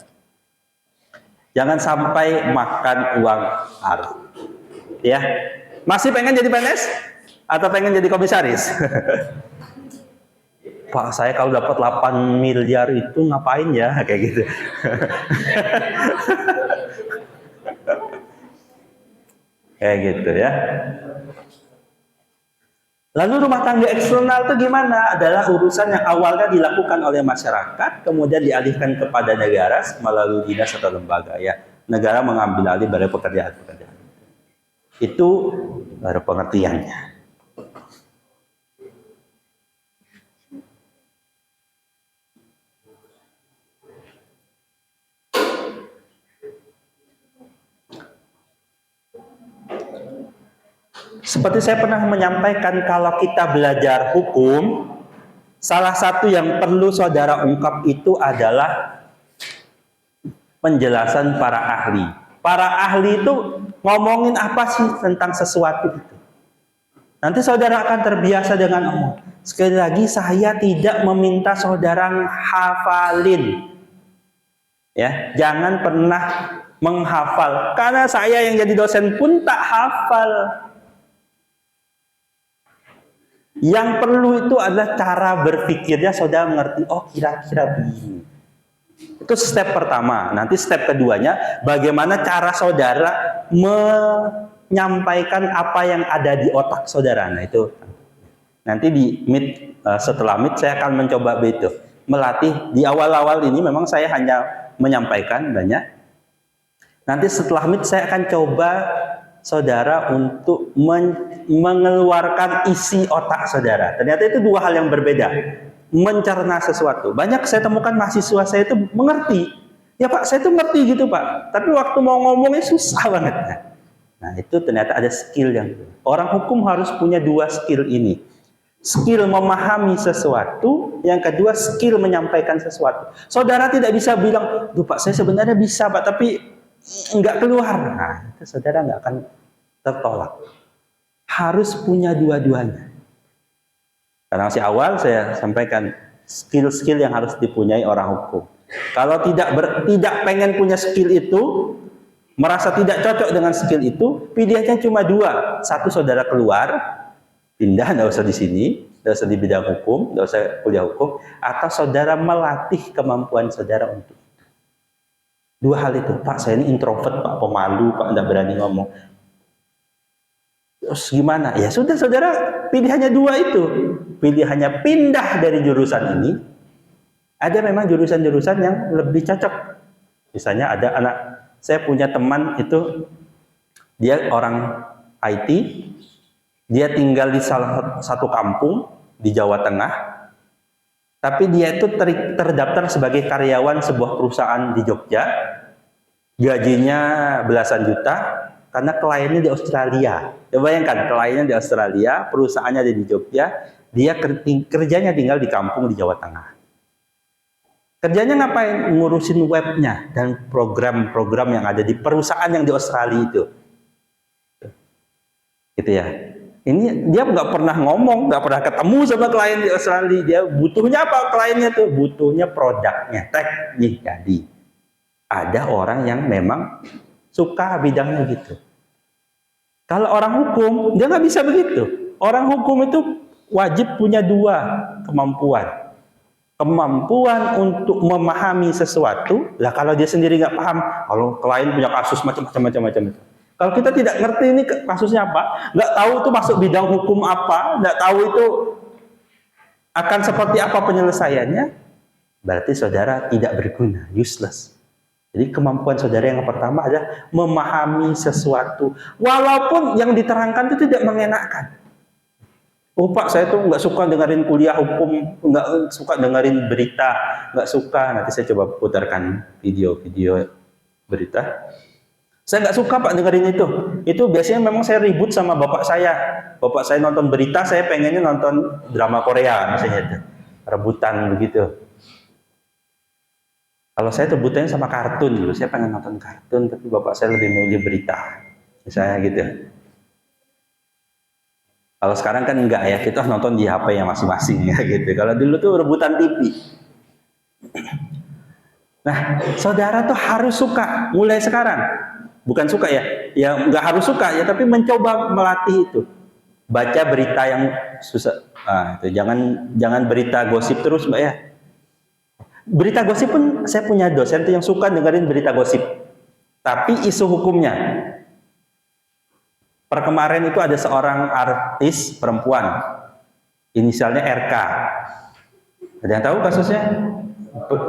Jangan sampai makan uang haram. Ya, masih pengen jadi PNS atau pengen jadi komisaris? Pak, saya kalau dapat 8 miliar itu ngapain ya? Kayak gitu. Kayak gitu ya. Lalu rumah tangga eksternal itu gimana? Adalah urusan yang awalnya dilakukan oleh masyarakat, kemudian dialihkan kepada negara melalui dinas atau lembaga. Ya, negara mengambil alih dari pekerjaan-pekerjaan. Itu baru pengertiannya. Seperti saya pernah menyampaikan, kalau kita belajar hukum, salah satu yang perlu saudara ungkap itu adalah penjelasan para ahli. Para ahli itu ngomongin apa sih tentang sesuatu itu. Nanti saudara akan terbiasa dengan omong. Sekali lagi, saya tidak meminta saudara hafalin. Ya, jangan pernah menghafal. Karena saya yang jadi dosen pun tak hafal. Yang perlu itu adalah cara berpikirnya saudara mengerti, oh kira-kira begini. Itu step pertama. Nanti step keduanya, bagaimana cara saudara menyampaikan apa yang ada di otak saudara. Nah itu nanti di meet, setelah meet saya akan mencoba itu. Melatih, di awal-awal ini memang saya hanya menyampaikan banyak. Nanti setelah meet saya akan coba saudara untuk mengeluarkan isi otak saudara. Ternyata itu dua hal yang berbeda. Mencerna sesuatu. Banyak saya temukan mahasiswa saya itu mengerti. Ya Pak, saya itu ngerti gitu Pak. Tapi waktu mau ngomongnya susah banget. Nah itu ternyata ada skill yang orang hukum harus punya dua skill ini. Skill memahami sesuatu, yang kedua skill menyampaikan sesuatu. Saudara tidak bisa bilang, duh Pak saya sebenarnya bisa Pak, tapi nggak keluar. Nah, itu saudara nggak akan tertolak. Harus punya dua-duanya. Karena masih awal saya sampaikan skill-skill yang harus dipunyai orang hukum. Kalau tidak pengen punya skill itu, merasa tidak cocok dengan skill itu, pilihannya cuma dua. Satu, saudara keluar, pindah, nggak usah di sini, nggak usah di bidang hukum, nggak usah kuliah hukum, atau saudara melatih kemampuan saudara untuk dua hal itu. Pak, saya ini introvert, Pak, pemalu, Pak, nggak berani ngomong. Terus gimana? Ya sudah, saudara pilihannya dua itu. Pilihannya pindah dari jurusan ini. Ada memang jurusan-jurusan yang lebih cocok. Misalnya ada anak, saya punya teman itu, dia orang IT, dia tinggal di salah satu kampung di Jawa Tengah. Tapi dia itu terdaftar sebagai karyawan sebuah perusahaan di Jogja, gajinya belasan juta, karena kliennya di Australia. Ya, bayangkan, kliennya di Australia, perusahaannya ada di Jogja, dia kerjanya tinggal di kampung di Jawa Tengah. Kerjanya ngapain? Ngurusin webnya dan program-program yang ada di perusahaan yang di Australia itu. Gitu ya. Ini dia nggak pernah ngomong, nggak pernah ketemu sama klien di Australia. Dia butuhnya apa kliennya tuh? Butuhnya produknya, teknik. Jadi ada orang yang memang suka bidangnya gitu. Kalau orang hukum, dia nggak bisa begitu. Orang hukum itu wajib punya dua kemampuan. Kemampuan untuk memahami sesuatu. Lah kalau dia sendiri nggak paham, kalau klien punya kasus macam-macam. Kalau kita tidak ngerti ini kasusnya apa, nggak tahu itu masuk bidang hukum apa, nggak tahu itu akan seperti apa penyelesaiannya, berarti saudara tidak berguna, useless. Jadi kemampuan saudara yang pertama adalah memahami sesuatu, walaupun yang diterangkan itu tidak mengenakan. Oh Pak, saya tuh nggak suka dengerin kuliah hukum, nggak suka dengerin berita, nggak suka. Nanti saya coba putarkan video-video berita. Saya nggak suka Pak dengerin itu. Itu biasanya memang saya ribut sama bapak saya. Bapak saya nonton berita, saya pengennya nonton drama Korea misalnya itu. Rebutan begitu. Kalau saya tuh butuhnya sama kartun dulu. Saya pengen nonton kartun, tapi bapak saya lebih memilih berita. Misalnya gitu. Kalau sekarang kan enggak ya, kita nonton di HP yang masing-masing ya gitu. Kalau dulu tuh rebutan TV. Nah, saudara tuh harus suka mulai sekarang. Bukan suka ya nggak harus suka ya, tapi mencoba melatih itu. Baca berita yang susah. Itu jangan berita gosip terus, Mbak ya. Berita gosip pun saya punya dosen tuh yang suka dengerin berita gosip. Tapi isu hukumnya. Per kemarin itu ada seorang artis perempuan, inisialnya RK. Ada yang tahu kasusnya?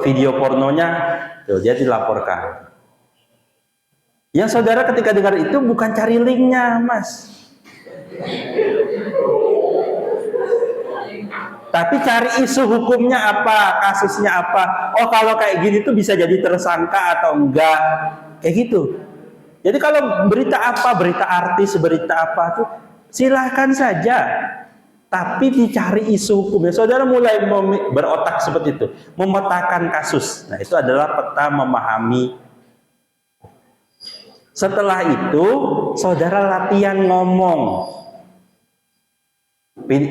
Video pornonya, tuh, dia dilaporkan. Yang saudara ketika dengar itu bukan cari linknya, Mas. Tapi cari isu hukumnya apa, kasusnya apa. Oh kalau kayak gini tuh bisa jadi tersangka atau enggak. Kayak gitu. Jadi kalau berita apa, berita artis, berita apa tuh silahkan saja. Tapi dicari isu hukumnya. Saudara mulai berotak seperti itu. Memetakan kasus. Nah itu adalah peta memahami. Setelah itu, saudara latihan ngomong.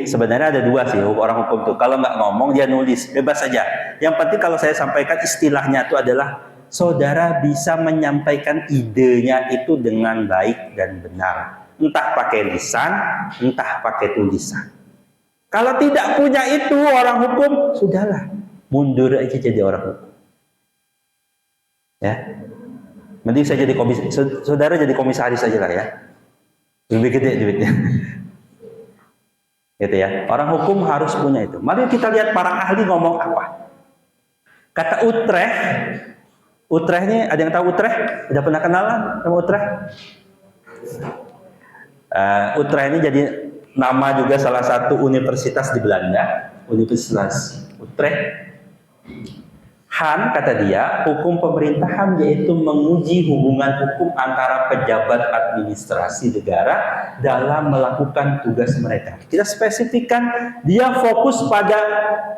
Sebenarnya ada dua sih orang hukum tuh. Kalau nggak ngomong, dia nulis. Bebas saja. Yang penting kalau saya sampaikan istilahnya itu adalah saudara bisa menyampaikan idenya itu dengan baik dan benar. Entah pakai lisan, entah pakai tulisan. Kalau tidak punya itu orang hukum, sudahlah. Mundur aja jadi orang hukum. Ya. Mending saya jadi saudara jadi komisaris aja lah ya. Lebih gede duitnya. Gitu ya. Orang hukum harus punya itu. Mari kita lihat para ahli ngomong apa. Kata Utrecht. Utrecht ini ada yang tahu Utrecht? Udah pernah kenalan sama Utrecht? Utrecht ini jadi nama juga salah satu universitas di Belanda. Universitas Utrecht. Han, kata dia, hukum pemerintahan yaitu menguji hubungan hukum antara pejabat administrasi negara dalam melakukan tugas mereka. Kita spesifikkan, dia fokus pada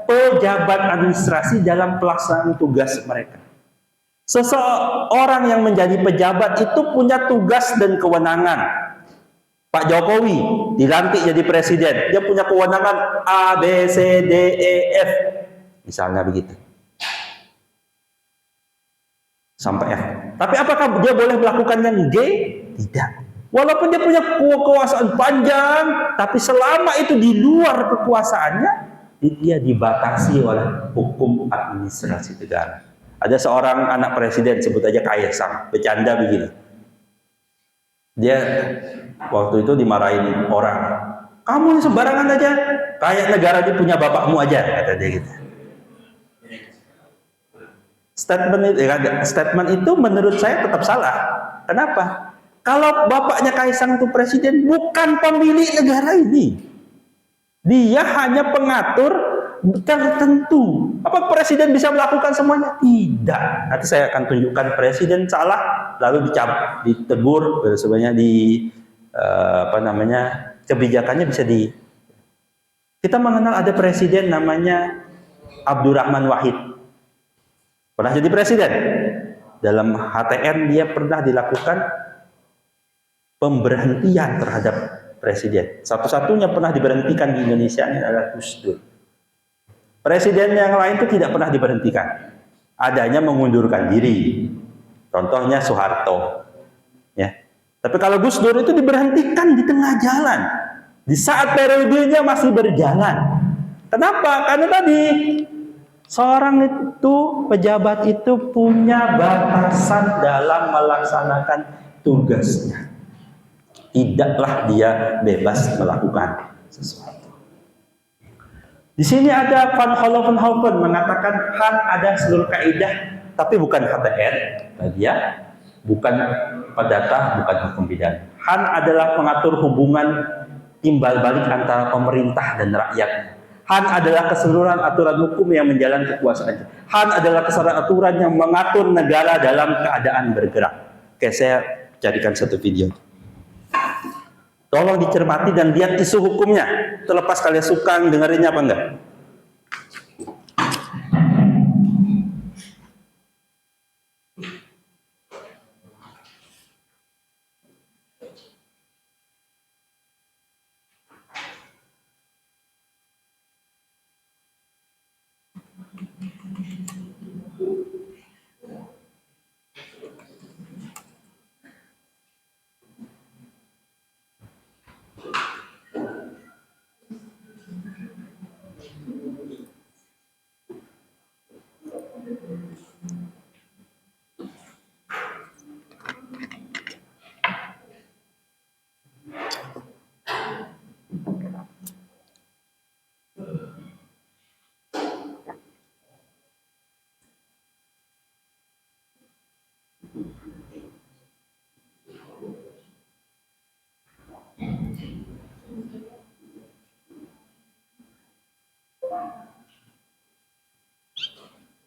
pejabat administrasi dalam pelaksanaan tugas mereka. Seseorang yang menjadi pejabat itu punya tugas dan kewenangan. Pak Jokowi dilantik jadi presiden, dia punya kewenangan A, B, C, D, E, F. Misalnya begitu. Sampai F. Tapi apakah dia boleh melakukan yang G? Tidak. Walaupun dia punya kekuasaan panjang, tapi selama itu di luar kekuasaannya, dia dibatasi oleh hukum administrasi negara. Ada seorang anak presiden, sebut aja Kaisang, bercanda begini. Dia waktu itu dimarahin orang. Kamu sembarangan aja, kayak negara ini punya bapakmu aja, kata dia gitu. Statement itu menurut saya tetap salah. Kenapa? Kalau bapaknya Kaisang itu presiden, bukan pemilik negara ini. Dia hanya pengatur tertentu. Apa presiden bisa melakukan semuanya? Tidak. Nanti saya akan tunjukkan presiden salah lalu dicabut, ditegur, sebenarnya kebijakannya bisa di. Kita mengenal ada presiden namanya Abdurrahman Wahid. Pernah jadi presiden. Dalam HTN dia pernah dilakukan pemberhentian terhadap presiden. Satu-satunya pernah diberhentikan di Indonesia ini adalah Gus Dur. Presiden yang lain itu tidak pernah diberhentikan. Adanya mengundurkan diri. Contohnya Soeharto. Ya. Tapi kalau Gus Dur itu diberhentikan di tengah jalan. Di saat periodenya masih berjalan. Kenapa? Karena tadi seorang itu, pejabat itu punya batasan dalam melaksanakan tugasnya. Tidaklah dia bebas melakukan sesuatu. Di sini ada Van Houten mengatakan Han ada seluruh kaidah, tapi bukan HTN, ya, bukan perdata, bukan hukum pidana. Han adalah pengatur hubungan timbal balik antara pemerintah dan rakyat. Han adalah keseluruhan aturan hukum yang menjalan kekuasaan. Han adalah keseluruhan aturan yang mengatur negara dalam keadaan bergerak. Oke, saya jadikan satu video. Tolong dicermati dan lihat isu hukumnya. Terlepas kalian suka dengerinnya apa enggak.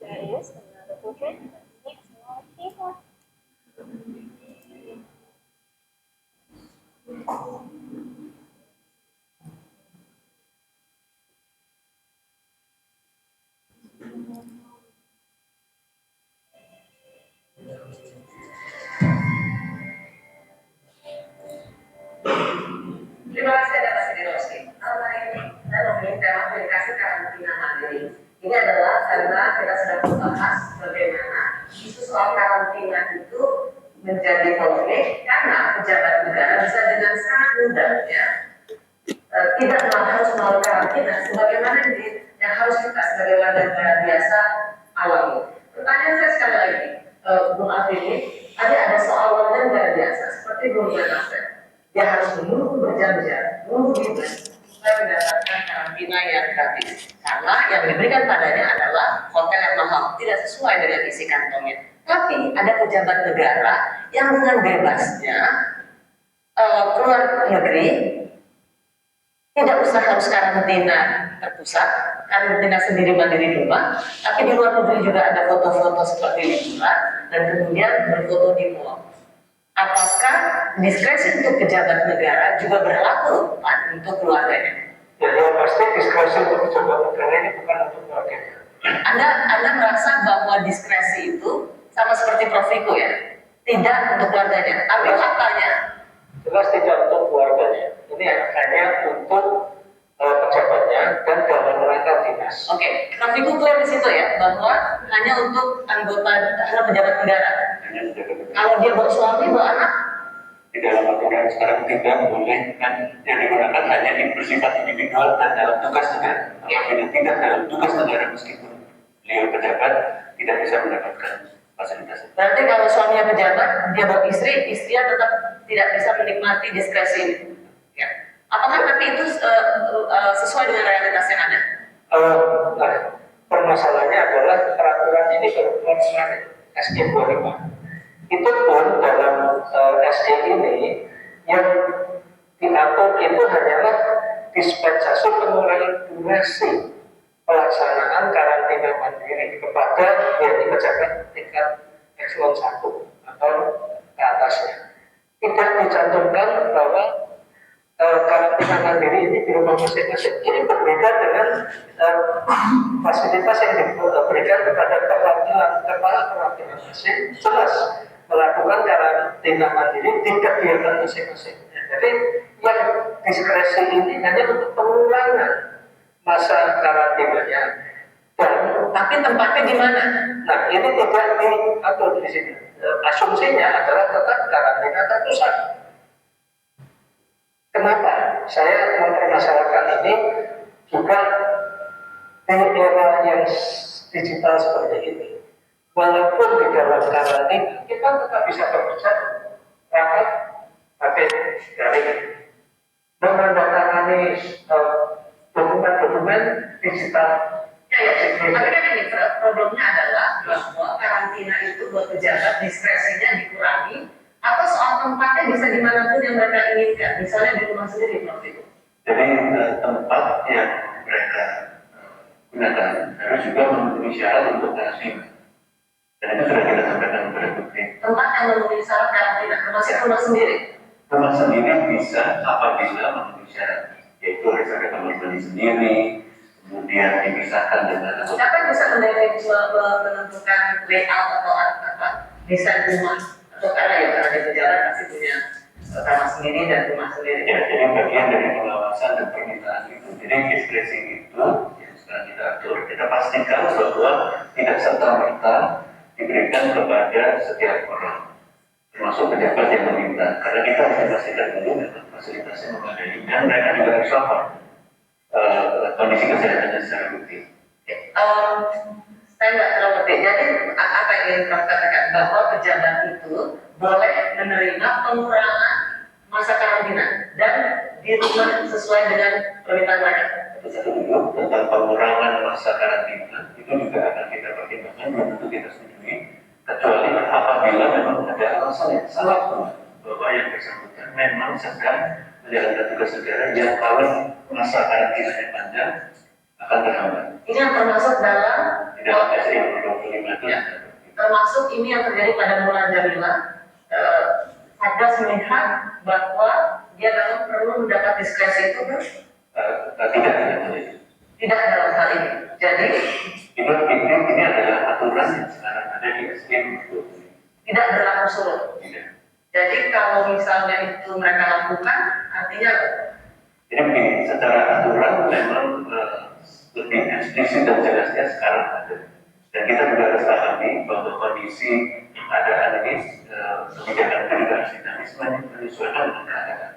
There is another portrait. Next more people. Terima kasih atas Rosi. Hari ini saya meminta aplikasi karantina mandiri. Ini adalah karena kita sedang membahas bagaimana isu soal karantina itu menjadi konflik karena pejabat negara bisa dengan sangat mudah tidak harus melalui karantina sebagaimana yang harus kita sebagai warga negara biasa alami. Pertanyaan saya sekali lagi, Bung Afini, ada soal warga negara biasa seperti Bung Nasir. Dia harus menunggu berjam-jam, menunggu bulan supaya mendapatkan karantina yang gratis. Karena yang diberikan padanya adalah hotel yang mahal, tidak sesuai dengan isi kantongnya. Tapi ada pejabat negara yang dengan bebasnya keluar negeri, tidak usah harus karantina terpusat, karantina sendiri mandiri di rumah, tapi di luar negeri juga ada foto-foto seperti liburan dan kemudian berfoto di mall. Apakah diskresi untuk pejabat negara juga berlaku Pak untuk keluarganya? Ya, yang pasti diskresi untuk pejabat negara ini bukan untuk keluarganya. Anda merasa bahwa diskresi itu sama seperti Prof. Viko ya? Tidak untuk keluarganya. Tapi faktanya Jelas tidak untuk keluarganya. Ini hanya untuk pejabatnya dan dalam rangka dinas. Oke, Prof. Viko klaim di situ ya bahwa hanya untuk anggota pejabat negara. Kalau dia bawa suami, bawa anak, Di dalam aturan sekarang tidak boleh kan yang digunakan hanya yang bersifat individual dan dalam tugas negara. Apabila tidak dalam tugas negara meskipun beliau pejabat tidak bisa mendapatkan fasilitas. berarti kalau suaminya pejabat, dia bawa istri, istrinya tetap tidak bisa menikmati diskresi ini. Ya. Apakah tapi itu sesuai dengan realitas yang ada? Nah, permasalahannya adalah peraturan ini berkeluar kemarin SK 25. Itu pun dalam SK ini yang diatur itu hanyalah dispensasi pengurangan durasi pelayanan pelaksanaan karantina mandiri kepada pejabat tingkat eselon 1 atau ke atasnya. Tidak dicantumkan bahwa karantina mandiri ini di rumah masing-masing. Ini berbeda dengan fasilitas yang diberikan kepada kepala perwakilan masing, jelas melakukan karantina mandiri di kegiatan masing-masing. Jadi yang diskresi ini hanya untuk pengulangan masa karantinanya. Tapi tempatnya di mana? Nah, ini tidak diatur di sini. Asumsinya adalah tetap karantina terpusat. Kenapa saya mempermasalahkan ini? Juga di era yang digital seperti ini, walaupun di dalam karantina kita tetap bisa bekerja rapat pakai daring, menandatangani dokumen-dokumen digital. Tapi kan ini problemnya adalah bahwa karantina itu buat pejabat diskresinya dikurangi, atau soal tempatnya bisa dimanapun yang mereka inginkan, misalnya di rumah sendiri waktu itu. Jadi tempat yang mereka gunakan harus juga memenuhi syarat untuk karantina. Dan itu sudah kita sampaikan kepada publik. Tempat yang memenuhi syarat karantina, termasuk rumah sendiri. Rumah sendiri bisa apabila memenuhi syarat, yaitu harus ada kamar mandi sendiri, kemudian dipisahkan dengan Siapa yang bisa menentukan layout atau apa desain rumah? Atau karena di pejabat pasti punya kamar sendiri dan rumah sendiri. Ya, jadi bagian dari pengawasan dan permintaan itu. Jadi diskresi itu yang sekarang kita atur, kita pastikan bahwa tidak serta-merta diberikan kepada setiap orang, termasuk pejabat yang meminta. Karena kita harus memastikan dulu memang fasilitasnya memadai dan mereka juga harus lapor kondisi kesehatannya secara rutin. Saya nggak terlalu ngerti. Jadi apa yang ingin Prof katakan bahwa pejabat itu boleh menerima pengurangan masa karantina dan di rumah sesuai dengan permintaan mereka. Tentang pengurangan masa karantina itu juga akan kita pertimbangkan dan tentu kita setujui, kecuali apabila memang ada alasan yang sangat kuat bahwa yang bersangkutan memang sedang menjalankan tugas negara yang kalau masa karantina yang panjang akan terhambat. Ini yang termasuk dalam SI 25 itu. Ya, termasuk ini yang terjadi pada bulan Jamila. Satgas melihat bahwa dia memang perlu mendapat diskresi itu tidak dalam hal ini. Jadi ini adalah aturan yang sekarang ada di SI 25. tidak berlaku surut. Tidak. Jadi kalau misalnya itu mereka lakukan, artinya Jadi begini, secara aturan memang lebih eksplisit dan jelasnya sekarang ada. Dan kita juga harus pahami bahwa kondisi keadaan ini kebijakan itu juga harus menyesuaikan dengan keadaan.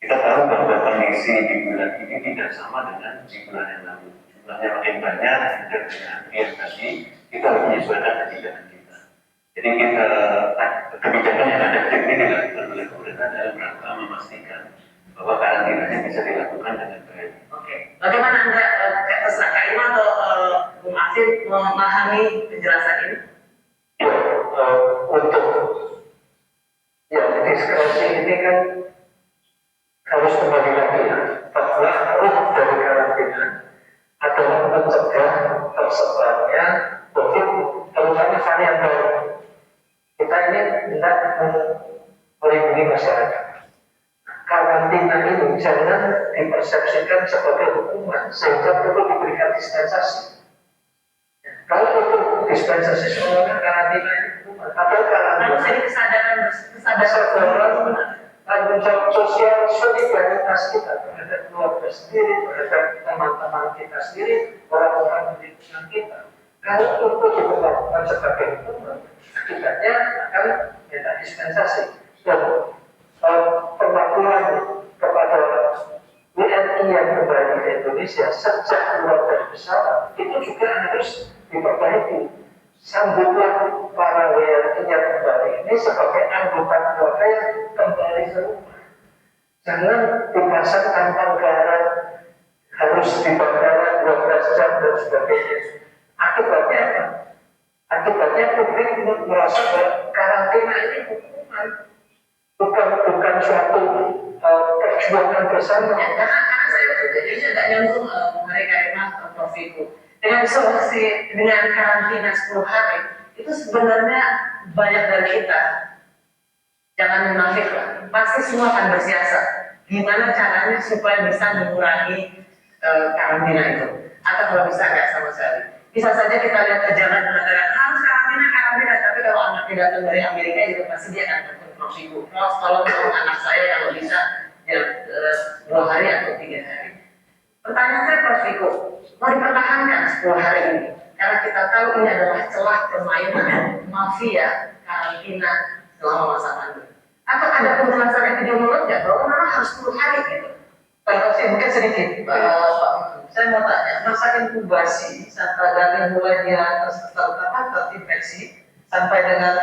Kita tahu bahwa kondisi di bulan ini tidak sama dengan di bulan yang lalu. Jumlahnya makin banyak, dan dengan yang tadi kita harus menyesuaikan kebijakan kita. Jadi kebijakan yang ada ini dilakukan oleh pemerintah dalam rangka memastikan bahwa karantinanya bisa dilakukan dengan baik. oke. Bagaimana Anda, terserah Kak Ima atau Bung Afif memahami penjelasan ini? Ya, untuk diskresi ini kan harus kembali lagi ya, bahwa ruh dari karantina adalah mencegah tersebarnya COVID, terutama varian baru. Kita ini hendak melindungi masyarakat. Karantina ini jangan dipersepsikan sebagai hukuman sehingga perlu diberikan dispensasi. Kalau itu dispensasi semuanya karantina itu hukuman, atau karantina Harus ada kesadaran tanggung jawab sosial solidaritas kita terhadap keluarga sendiri, terhadap teman-teman kita sendiri, orang-orang di lingkungan kita. Kalau itu diperlakukan sebagai hukuman, akibatnya akan minta dispensasi. Dan perlakuan kepada WNI yang kembali ke Indonesia sejak keluar dari pesawat itu juga harus diperbaiki. Sambutlah para WNI yang kembali ini sebagai anggota keluarga yang kembali ke rumah. Jangan dipasang tampang garam, harus di bandara 12 jam dan sebagainya. Akibatnya apa? Akibatnya publik merasa bahwa karantina ini hukuman, bukan suatu perjuangan bersama. Karena saya jadi agak nyambung mereka Irma Prof. Ibu. dengan isolasi, dengan karantina 10 hari, itu sebenarnya banyak dari kita, jangan munafik lah, pasti semua akan bersiasat. Gimana caranya supaya bisa mengurangi karantina itu? Atau kalau bisa nggak sama sekali. Bisa saja kita lihat kejangan negara harus karantina, tapi kalau anaknya datang dari Amerika juga pasti dia akan terkonfirmasi. Kalau anak saya kalau bisa ya 2 hari atau 3 hari. Pertanyaan saya Prof. Viko, mau dipertahankan 10 hari ini? Karena kita tahu ini adalah celah permainan mafia karantina selama masa pandemi. Atau ada penjelasan epidemiolog nggak bahwa memang harus 10 hari gitu? Kalau saya mungkin sedikit, Pak, saya mau tanya, masa inkubasi sampai dari mulai dia terinfeksi sampai dengan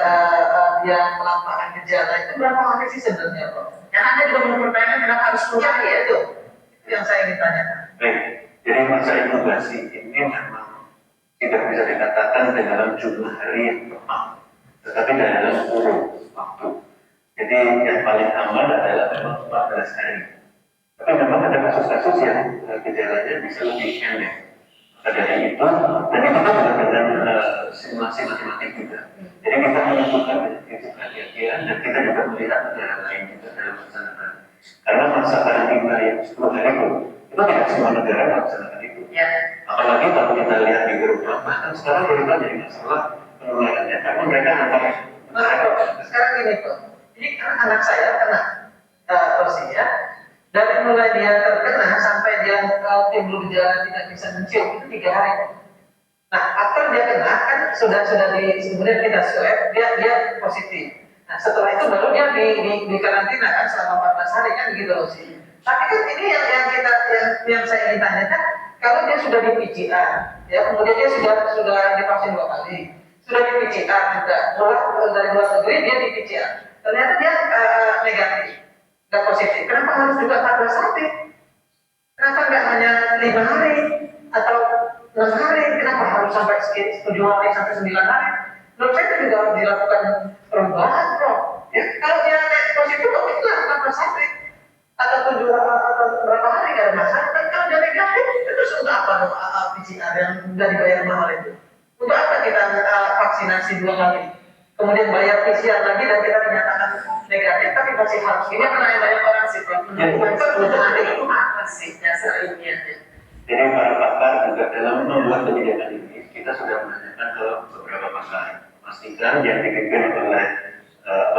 dia melampaukan gejala itu berapa hari sih sebenarnya, Pak? Yang Anda juga mempertanyakan kenapa harus 10 hari ya itu yang saya ingin tanyakan. Baik, jadi masa inkubasi ini memang tidak bisa dikatakan dalam jumlah hari yang tepat, tetapi dalam kurun waktu. Jadi yang paling aman adalah memang 14 hari. Tapi memang ada kasus-kasus yang gejalanya bisa lebih pendek. Dari itu, dan itu kan juga dengan simulasi matematik juga. Jadi kita menentukan kehati-hatian dan kita juga melihat negara lain juga dalam melaksanakan. Karena masa karantina yang 10 hari itu tidak semua negara melaksanakan itu. Ya. Apalagi kalau kita lihat di Eropa, bahkan sekarang Eropa jadi masalah penularannya karena mereka antar. Sekarang gini Pak, ini kan anak saya kena ya. Dari mulai dia terkena sampai dia timbul gejala tidak bisa mencium itu 3 hari. Nah, after dia kena kan sudah kemudian kita swab dia positif. Nah, setelah itu baru dia di karantina kan selama 14 hari kan gitu loh sih. Tapi kan ini yang saya ingin tanyakan, kalau dia sudah di PCR, ya kemudian dia sudah divaksin 2 kali, sudah di PCR juga, dari luar negeri dia di PCR, ternyata dia negatif, nggak positif. Kenapa harus juga 14 hari? Kenapa nggak hanya 5 hari atau 6 hari? Kenapa harus sampai 7 hari sampai 9 hari? Menurut saya itu juga harus dilakukan perubahan, bro. Ya, kalau dia positif, oke lah 14 hari atau 7 atau berapa hari nggak ada masalah. Tapi kalau dia negatif, itu untuk apa PCR yang sudah dibayar mahal itu? Untuk apa kita vaksinasi 2 kali? Kemudian bayar PCR lagi dan kita dinyatakan negatif, tapi masih harus. Ini pernah banyak orang sih, Prof. Kebutuhan itu apa sih dasar ilmiahnya? Jadi para pakar juga dalam membuat kebijakan ini, kita sudah menanyakan ke beberapa pakar. Pastikan yang dipimpin oleh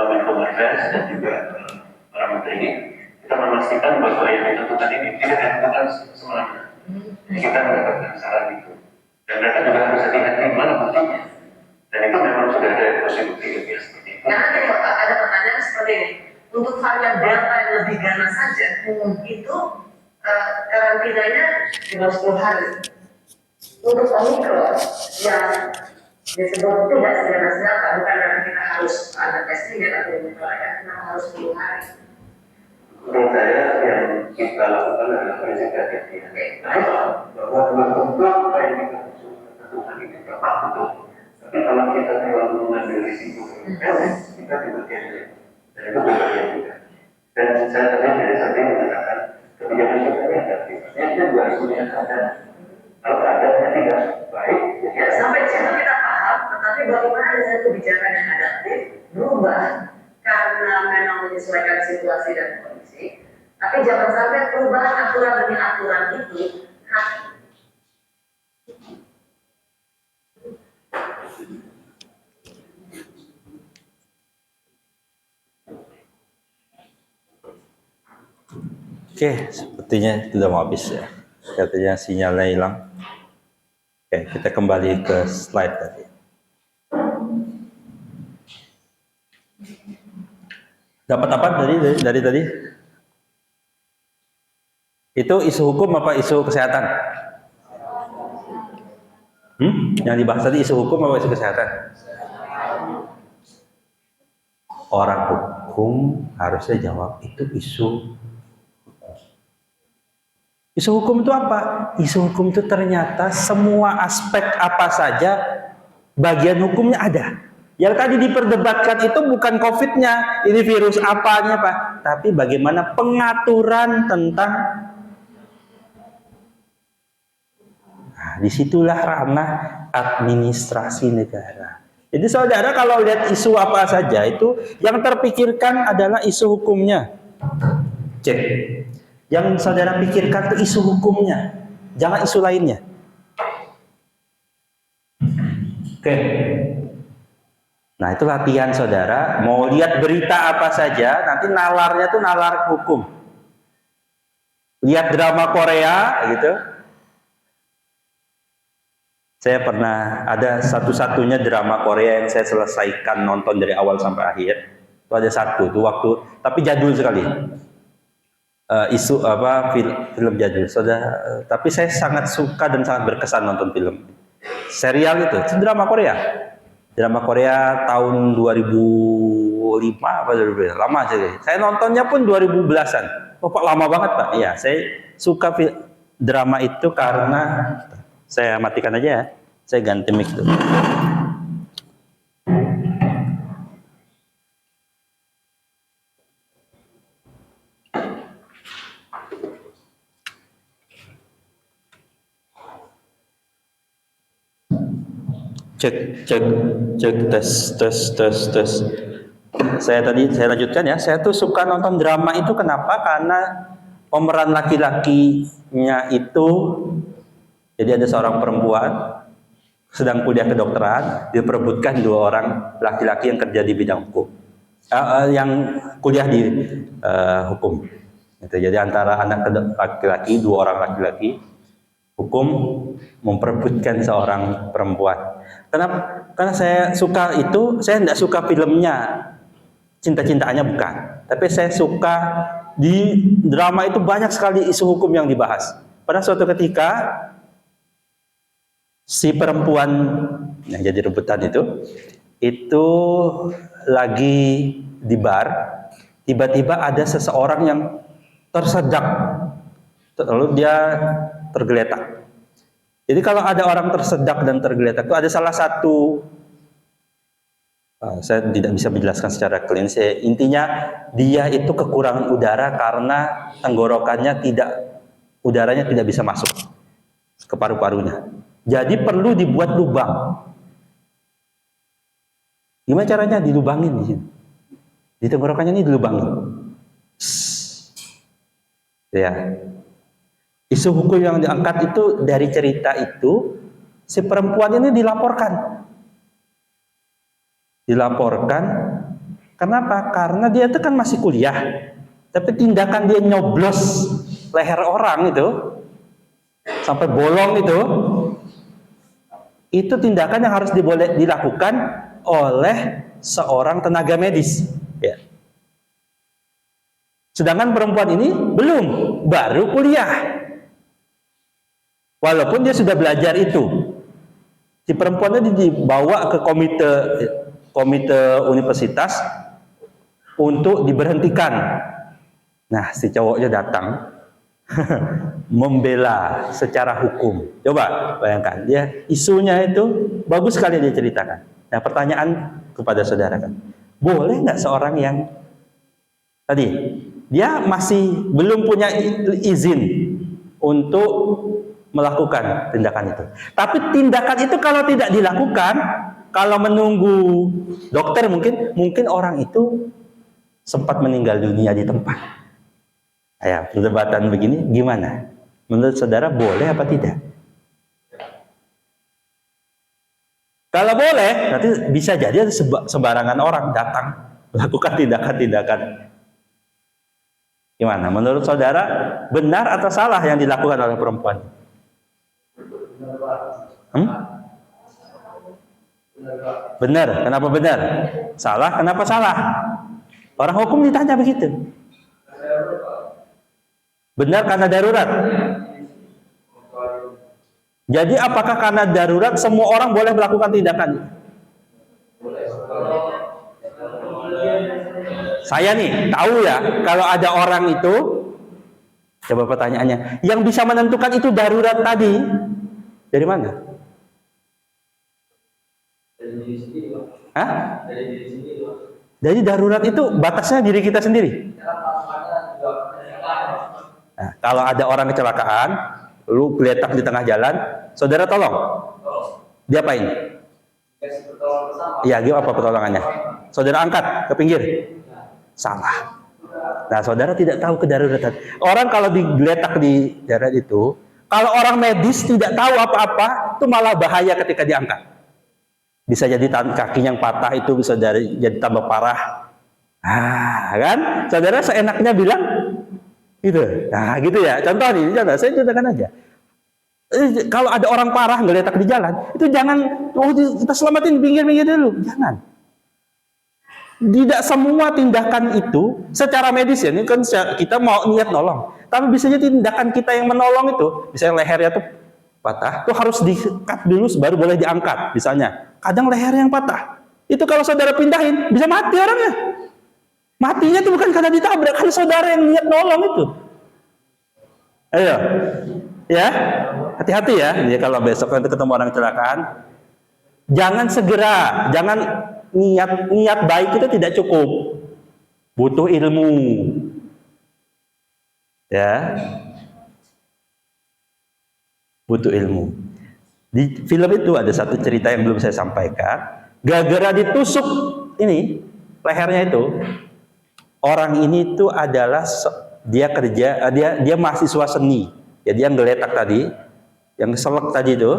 Menko Marves dan juga para menteri ini, kita memastikan bahwa yang ditentukan ini tidak ditentukan semena-mena. Kita mendapatkan saran itu. Dan mereka juga harus hati-hati mana buktinya. Dan itu memang sudah ada bukti ilmiah seperti itu. Karena ada pertanyaan seperti ini. Untuk varian Delta yang lebih ganas saja, itu karantinanya di bawah 10 hari. Untuk Omikron yang disebut tidak seganas Delta, bukan berarti kita harus ada testing atau penyesuaian, kenapa harus 10 hari? Menurut saya yang kita lakukan adalah prinsip kehati-hatian. Bahwa tentu apa yang kita tentukan ini tepat betul. Tapi kalau kita terlalu mengambil risiko, kita juga tidak. Dan itu berbahaya juga. Dan saya tadi dari saat ini mengatakan kebijakan kita ini adaptif. Itu juga harus punya keadaan. Kalau keadaannya tidak baik, Ya, sampai situ kita paham, tetapi bagaimana dengan kebijakan yang adaptif berubah karena memang menyesuaikan situasi dan kondisi. Tapi jangan sampai perubahan aturan demi aturan itu Oke, sepertinya sudah mau habis ya. Katanya sinyalnya hilang. Oke, kita kembali ke slide tadi. Dapat apa dari tadi? Itu isu hukum apa isu kesehatan? Yang dibahas tadi isu hukum apa isu kesehatan? Orang hukum harusnya jawab itu isu. Isu hukum itu apa? Isu hukum itu ternyata semua aspek apa saja bagian hukumnya ada. Yang tadi diperdebatkan itu bukan COVID-nya, ini virus apanya Pak, tapi bagaimana pengaturan tentang Nah, disitulah ranah administrasi negara. Jadi saudara kalau lihat isu apa saja itu yang terpikirkan adalah isu hukumnya. Cek. Yang saudara pikirkan itu isu hukumnya, jangan isu lainnya. Oke. Nah, itu latihan saudara. Mau lihat berita apa saja, nanti nalarnya tuh nalar hukum. Lihat drama Korea gitu. Saya pernah ada satu-satunya drama Korea yang saya selesaikan nonton dari awal sampai akhir. Itu ada satu tuh waktu, tapi jadul sekali. Isu apa film jadul. Tapi saya sangat suka dan sangat berkesan nonton film. Serial itu drama Korea. Drama Korea tahun 2005 apa 2000, lama sih. Saya nontonnya pun 2010-an. Oh, Pak, lama banget, Pak. Iya, saya suka drama itu karena saya matikan aja ya. Saya ganti mic dulu. Cek tes. Saya lanjutkan ya. Saya tuh suka nonton drama itu kenapa? Karena pemeran laki-lakinya itu, jadi ada seorang perempuan sedang kuliah kedokteran, diperebutkan dua orang laki-laki yang kerja di bidang hukum, yang kuliah di hukum. Gitu. Jadi antara anak laki-laki, dua orang laki-laki hukum memperebutkan seorang perempuan. Kenapa? Karena saya suka itu, saya tidak suka filmnya, cinta-cintaannya bukan. Tapi saya suka di drama itu banyak sekali isu hukum yang dibahas. Pada suatu ketika, si perempuan yang jadi rebutan itu lagi di bar, tiba-tiba ada seseorang yang tersedak, lalu dia tergeletak. Jadi kalau ada orang tersedak dan tergeletak itu ada salah satu, saya tidak bisa menjelaskan secara klinis. Intinya dia itu kekurangan udara karena tenggorokannya udaranya tidak bisa masuk ke paru-parunya. Jadi perlu dibuat lubang. Gimana caranya dilubangin di sini? Di tenggorokannya ini dilubangin. Ya. Isu hukum yang diangkat itu dari cerita itu, si perempuan ini dilaporkan. Kenapa? Karena dia itu kan masih kuliah, tapi tindakan dia nyoblos leher orang itu sampai bolong itu tindakan yang harus dilakukan oleh seorang tenaga medis. Ya. Sedangkan perempuan ini belum, baru kuliah. Walaupun dia sudah belajar itu, si perempuannya dibawa ke komite universitas untuk diberhentikan. Nah, si cowoknya datang membela secara hukum. Coba bayangkan, dia isunya itu bagus sekali dia ceritakan. Nah, pertanyaan kepada saudara kan, boleh nggak seorang yang tadi dia masih belum punya izin untuk melakukan tindakan itu. Tapi tindakan itu kalau tidak dilakukan, kalau menunggu dokter mungkin orang itu sempat meninggal dunia di tempat. Ya, perdebatan begini gimana? Menurut saudara boleh apa tidak? Kalau boleh, nanti bisa jadi ada sembarangan orang datang melakukan tindakan-tindakan. Gimana? Menurut saudara benar atau salah yang dilakukan oleh perempuan? Benar. Kenapa benar? Salah. Kenapa salah? Orang hukum ditanya begitu. Benar karena darurat. Jadi apakah karena darurat semua orang boleh melakukan tindakan? Saya nih tahu ya, kalau ada orang itu, coba pertanyaannya, yang bisa menentukan itu darurat tadi dari mana? Hah? Jadi darurat itu batasnya diri kita sendiri. Nah, kalau ada orang kecelakaan, lu geletak di tengah jalan, saudara tolong. Diapain? Kasih pertolongan bersama. Iya, gimana apa pertolongannya? Saudara angkat ke pinggir. Salah. Nah, saudara tidak tahu kedaruratan. Orang kalau digeletak di darat itu, kalau orang medis tidak tahu apa-apa, itu malah bahaya ketika diangkat. Bisa jadi kaki yang patah itu bisa jadi tambah parah. Kan? Saudara seenaknya bilang gitu. Nah, gitu ya. Contoh nih, contoh. Saya contohkan aja. Kalau ada orang parah ngeletak di jalan, itu jangan, kita selamatin pinggir-pinggir dulu. Jangan. Tidak semua tindakan itu secara medis ya, ini kan kita mau niat nolong. Tapi bisa jadi tindakan kita yang menolong itu, misalnya lehernya tuh patah, tuh harus di-cut dulu baru boleh diangkat. Misalnya, kadang leher yang patah. Itu kalau saudara pindahin, bisa mati orangnya. Matinya itu bukan karena ditabrak, karena saudara yang niat nolong itu. Ayo. Ya, hati-hati ya. Jadi kalau besok nanti ketemu orang kecelakaan, jangan segera, jangan niat baik itu tidak cukup. Butuh ilmu. Ya. Butuh ilmu. Di film itu ada satu cerita yang belum saya sampaikan. Gara-gara ditusuk ini lehernya itu, orang ini itu adalah dia mahasiswa seni. Jadi yang geletak tadi, yang selek tadi itu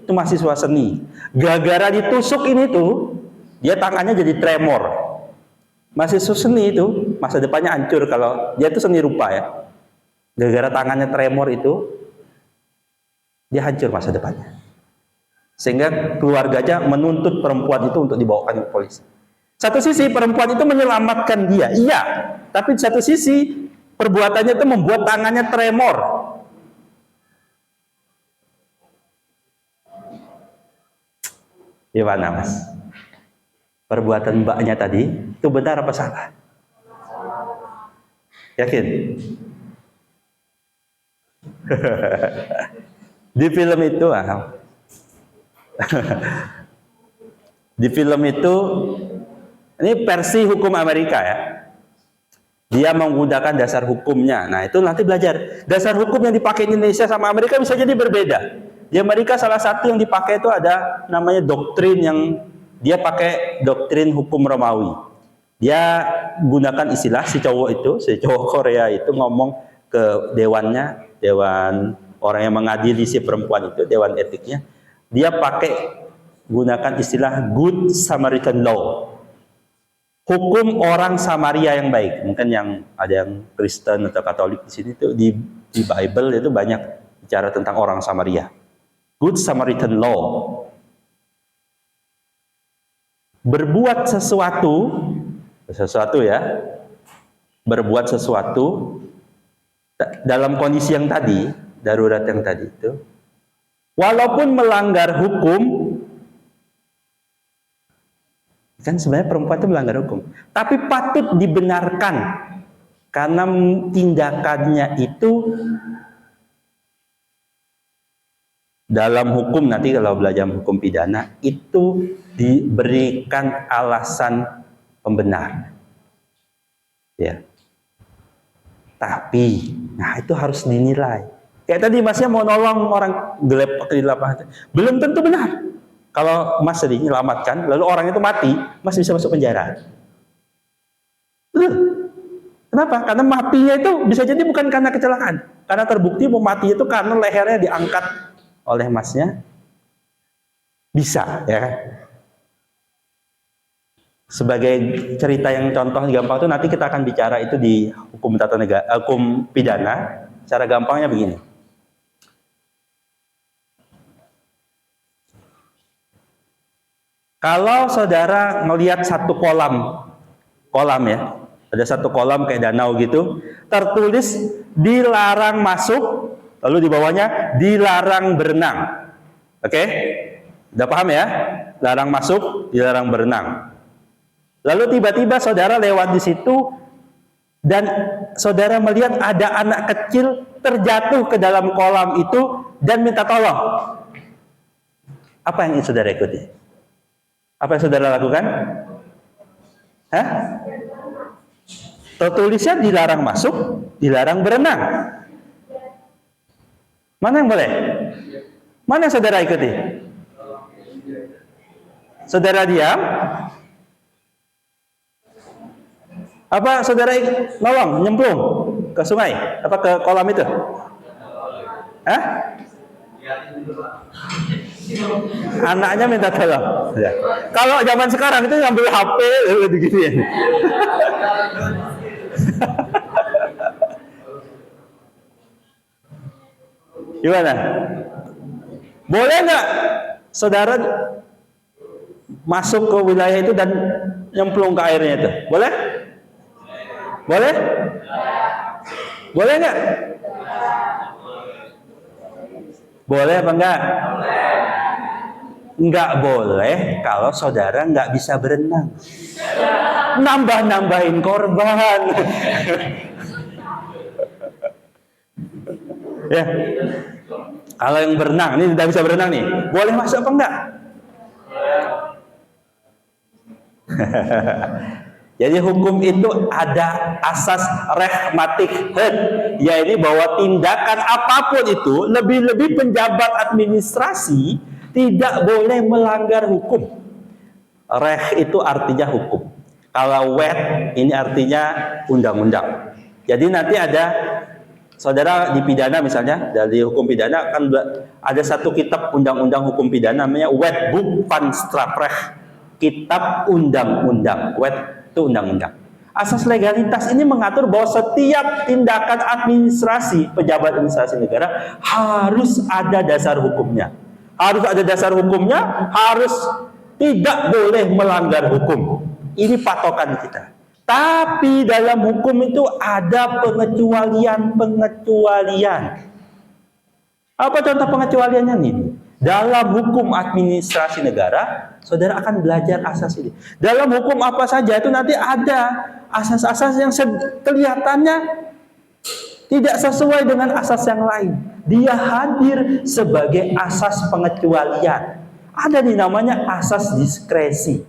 mahasiswa seni. Gara-gara ditusuk ini tuh, dia tangannya jadi tremor. Mahasiswa seni itu masa depannya hancur kalau dia itu seni rupa ya. Gara-gara tangannya tremor itu, dia hancur masa depannya. Sehingga keluarganya menuntut perempuan itu untuk dibawakan ke polisi. Satu sisi perempuan itu menyelamatkan dia, iya. Tapi satu sisi perbuatannya itu membuat tangannya tremor. Gimana mas? Perbuatan mbaknya tadi itu benar apa salah? Yakin? Di film itu di film itu ini versi hukum Amerika ya. Dia menggunakan dasar hukumnya. Nah, itu nanti belajar. Dasar hukum yang dipakai Indonesia sama Amerika bisa jadi berbeda. Di Amerika salah satu yang dipakai itu ada namanya doktrin yang dia pakai doktrin hukum Romawi. Dia gunakan istilah si cowok Korea itu ngomong ke dewannya, dewan orang yang mengadili si perempuan itu, dewan etiknya. Dia pakai gunakan istilah Good Samaritan Law. Hukum orang Samaria yang baik. Mungkin yang ada yang Kristen atau Katolik di sini tuh di Bible itu banyak bicara tentang orang Samaria. Good Samaritan Law. Berbuat sesuatu ya. Berbuat sesuatu dalam kondisi yang tadi, darurat yang tadi itu. Walaupun melanggar hukum, kan sebenarnya perempuan itu melanggar hukum, tapi patut dibenarkan karena tindakannya itu dalam hukum, nanti kalau belajar hukum pidana itu diberikan alasan pembenar ya. Tapi nah itu harus dinilai. Kayak tadi masnya mau nolong orang gelepak di lapangan, belum tentu benar. Kalau mas tadi menyelamatkan lalu orang itu mati, mas bisa masuk penjara. Kenapa? Karena matinya itu bisa jadi bukan karena kecelakaan, karena terbukti mau mati itu karena lehernya diangkat oleh masnya. Bisa ya. Sebagai cerita yang contoh gampang itu nanti kita akan bicara itu di hukum tata negara, hukum pidana. Cara gampangnya begini. Kalau saudara melihat satu kolam ya, ada satu kolam kayak danau gitu, tertulis dilarang masuk, lalu di bawahnya dilarang berenang. Oke? Udah paham ya? Larang masuk, dilarang berenang. Lalu tiba-tiba saudara lewat di situ dan saudara melihat ada anak kecil terjatuh ke dalam kolam itu dan minta tolong. Apa yang saudara ikuti? Apa yang saudara lakukan? Hah? Tertulisnya dilarang masuk, dilarang berenang. Mana yang boleh? Mana yang saudara ikuti? Saudara diam? Apa saudara nolong, nyemplung ke sungai? Apa ke kolam itu? Hah? Anaknya minta tolong. Ya. Kalau zaman sekarang itu ngambil HP begini. Gimana? Boleh nggak saudara masuk ke wilayah itu dan nyemplung ke airnya itu? Boleh? Boleh? Boleh nggak? Boleh apa enggak? Enggak boleh kalau saudara nggak bisa berenang. Nambah-nambahin korban. Ya. Kalau yang berenang, ini tidak bisa berenang nih, boleh masuk apa enggak? Jadi hukum itu ada asas rehmatik, yaitu bahwa tindakan apapun itu, lebih-lebih penjabat administrasi tidak boleh melanggar hukum. Reh itu artinya hukum. Kalau wet ini artinya undang-undang. Jadi nanti ada saudara di pidana misalnya, dari hukum pidana kan ada satu kitab undang-undang hukum pidana namanya Wetboek van Strafrecht, kitab undang-undang. Wet itu undang-undang. Asas legalitas ini mengatur bahwa setiap tindakan administrasi pejabat administrasi negara harus ada dasar hukumnya. Harus ada dasar hukumnya, harus tidak boleh melanggar hukum. Ini patokan kita. Tapi dalam hukum itu ada pengecualian-pengecualian. Apa contoh pengecualiannya nih? Dalam hukum administrasi negara, saudara akan belajar asas ini. Dalam hukum apa saja itu nanti ada asas-asas yang kelihatannya tidak sesuai dengan asas yang lain. Dia hadir sebagai asas pengecualian. Ada nih namanya asas diskresi,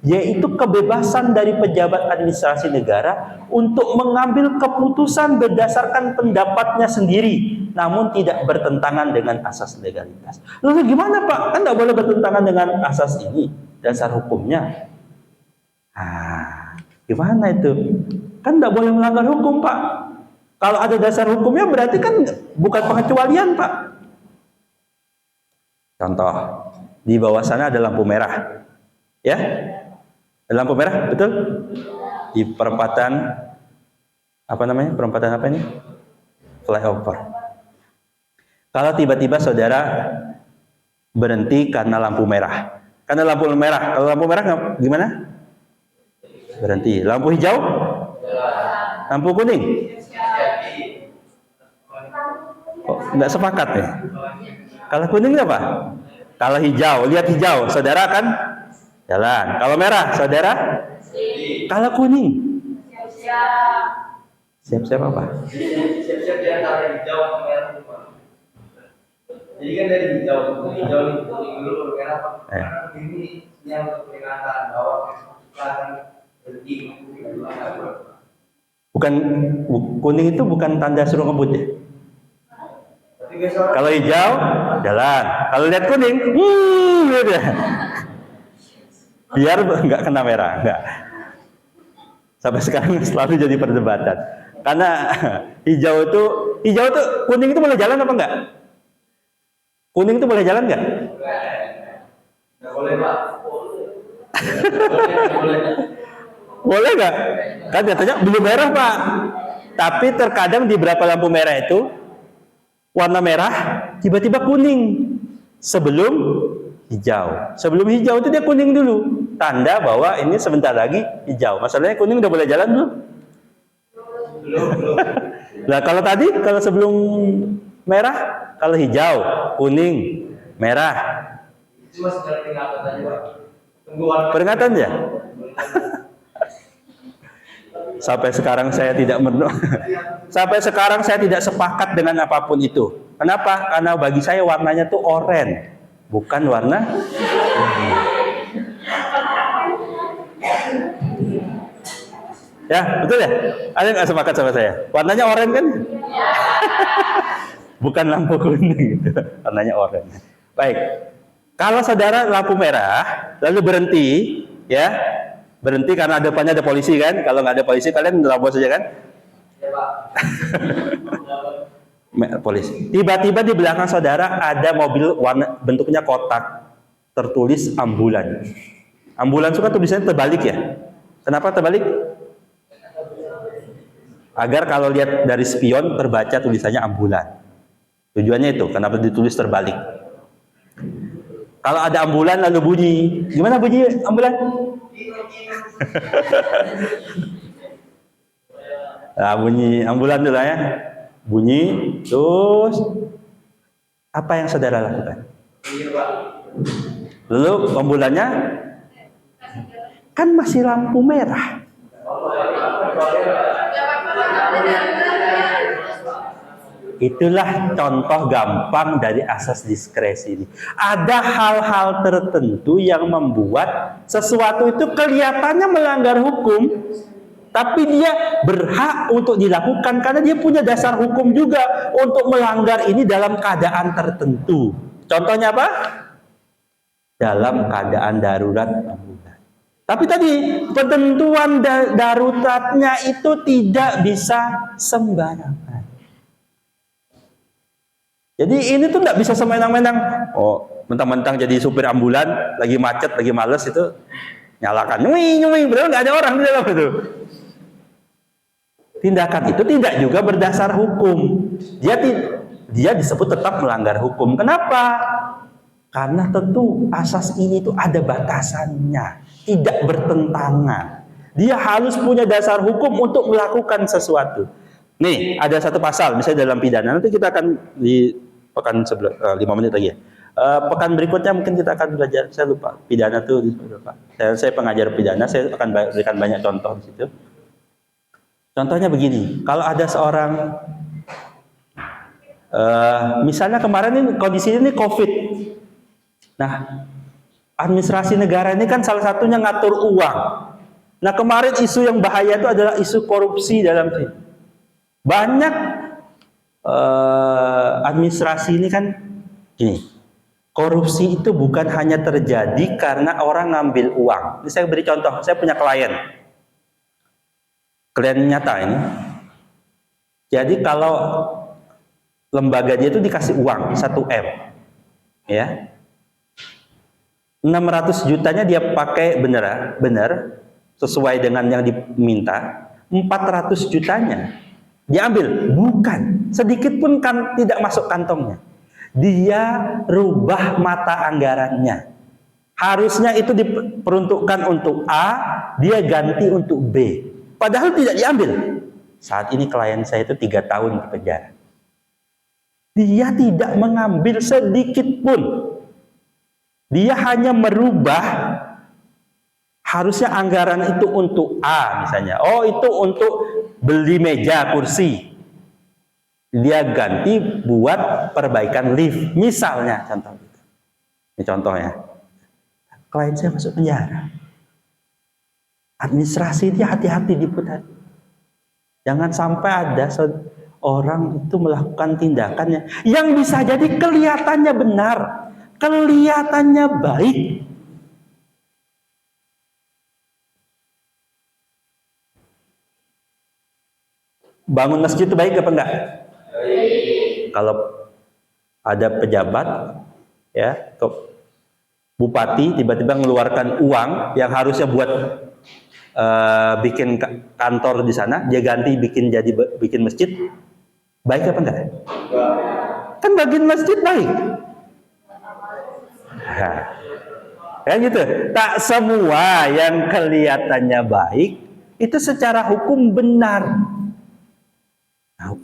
yaitu kebebasan dari pejabat administrasi negara untuk mengambil keputusan berdasarkan pendapatnya sendiri, namun tidak bertentangan dengan asas legalitas. Lalu gimana Pak? Kan tidak boleh bertentangan dengan asas ini, dasar hukumnya. Gimana itu? Kan tidak boleh melanggar hukum Pak. Kalau ada dasar hukumnya berarti kan bukan pengecualian Pak. Contoh, di bawah sana ada lampu merah. Ya? Ada lampu merah, betul? Di perempatan apa namanya? Perempatan apa ini? Flyover. Kalau tiba-tiba saudara berhenti karena lampu merah. Karena lampu merah. Kalau lampu merah gimana? Berhenti. Lampu hijau? Lampu kuning? Kok enggak sepakat ya? Kalau kuning apa? Kalau hijau, lihat hijau, saudara kan jalan. Kalau merah, saudara? Kalau kuning? Siap-siap apa? Siap-siap di antara hijau sama merah. Jadi kan dari hijau itu kuning dulu merah. Karena ini yang untuk peringatan bahwa akan berhenti. Bukan kuning itu bukan tanda suruh ngebut ya? Kalau hijau jalan, kalau lihat kuning, gitu. Biar nggak kena merah, nggak. Sampai sekarang selalu jadi perdebatan. Karena hijau itu kuning itu boleh jalan apa enggak? Kuning itu boleh jalan nggak? Nggak boleh Pak. Boleh nggak? Kan katanya belum merah Pak. Tapi terkadang di beberapa lampu merah itu warna merah tiba-tiba kuning sebelum hijau. Sebelum hijau itu dia kuning dulu, tanda bahwa ini sebentar lagi hijau. Masalahnya kuning udah boleh jalan belum? Nah kalau tadi, kalau sebelum merah, kalau hijau, kuning, merah. Cuma sekedar peringatan aja Pak. Peringatan ya? Sampai sekarang saya tidak sepakat dengan apapun itu. Kenapa? Karena bagi saya warnanya tuh oranye, bukan warna ya, betul ya? Ada nggak sepakat sama saya? Warnanya oranye kan? bukan lampu kuning gitu, warnanya oranye. Baik, kalau saudara lampu merah lalu berhenti, ya berhenti karena depannya ada polisi kan? Kalau nggak ada polisi kalian terobos saja kan? Ya Pak. Polisi. Tiba-tiba di belakang saudara ada mobil warna bentuknya kotak, tertulis ambulan. Ambulan suka tulisannya terbalik ya. Kenapa terbalik? Agar kalau lihat dari spion terbaca tulisannya ambulan. Tujuannya itu. Kenapa ditulis terbalik? Kalau ada ambulan lalu bunyi, gimana bunyi ambulan? Nah, bunyi ambulan dulu ya. Bunyi, terus apa yang saudara lakukan? Lalu ambulannya kan masih lampu merah. Itulah contoh gampang dari asas diskresi ini. Ada hal-hal tertentu yang membuat sesuatu itu kelihatannya melanggar hukum, tapi dia berhak untuk dilakukan karena dia punya dasar hukum juga untuk melanggar ini dalam keadaan tertentu. Contohnya apa? Dalam keadaan darurat ambulan. Tapi tadi ketentuan daruratnya itu tidak bisa sembarangan. Jadi ini tuh nggak bisa semena-mena. Oh, mentang-mentang jadi supir ambulan, lagi macet, lagi males itu nyalakan, nyuing, padahal nggak ada orang di dalam itu. Tindakan itu tidak juga berdasar hukum. Dia disebut tetap melanggar hukum. Kenapa? Karena tentu asas ini itu ada batasannya, tidak bertentangan. Dia harus punya dasar hukum untuk melakukan sesuatu. Nih, ada satu pasal, misalnya dalam pidana. Nanti kita akan di pekan 5 menit lagi ya. Pekan berikutnya mungkin kita akan belajar. Saya lupa pidana tuh lupa. Saya pengajar pidana, saya akan berikan banyak contoh di situ. Contohnya begini, kalau ada seorang, misalnya kemarin ini kondisinya ini COVID. Nah, administrasi negara ini kan salah satunya ngatur uang. Nah, kemarin isu yang bahaya itu adalah isu korupsi dalam sini. Banyak administrasi ini kan gini, korupsi itu bukan hanya terjadi karena orang ngambil uang. Ini saya beri contoh, saya punya klien nyata ini. Jadi kalau lembaga dia itu dikasih uang 1 M, ya, 600 jutanya dia pakai benar sesuai dengan yang diminta. 400 jutanya diambil, bukan sedikit pun kan tidak masuk kantongnya. Dia rubah mata anggarannya. Harusnya itu diperuntukkan untuk A, dia ganti untuk B. Padahal tidak diambil. Saat ini klien saya itu 3 tahun di penjara. Dia tidak mengambil sedikit pun. Dia hanya merubah, harusnya anggaran itu untuk A misalnya. Oh, itu untuk beli meja, kursi. Dia ganti buat perbaikan lift. Misalnya, contoh. Ini contohnya. Klien saya masuk penjara. Administrasi ini hati-hati diputar. Jangan sampai ada orang itu melakukan tindakannya yang bisa jadi kelihatannya benar, kelihatannya baik. Bangun masjid itu baik apa enggak? Kalau ada pejabat, ya, bupati tiba-tiba mengeluarkan uang yang harusnya buat bikin kantor di sana, dia ganti bikin masjid, baik apa enggak? Kan bagian masjid baik. Nah, kan gitu. Tak semua yang kelihatannya baik itu secara hukum benar. Nah,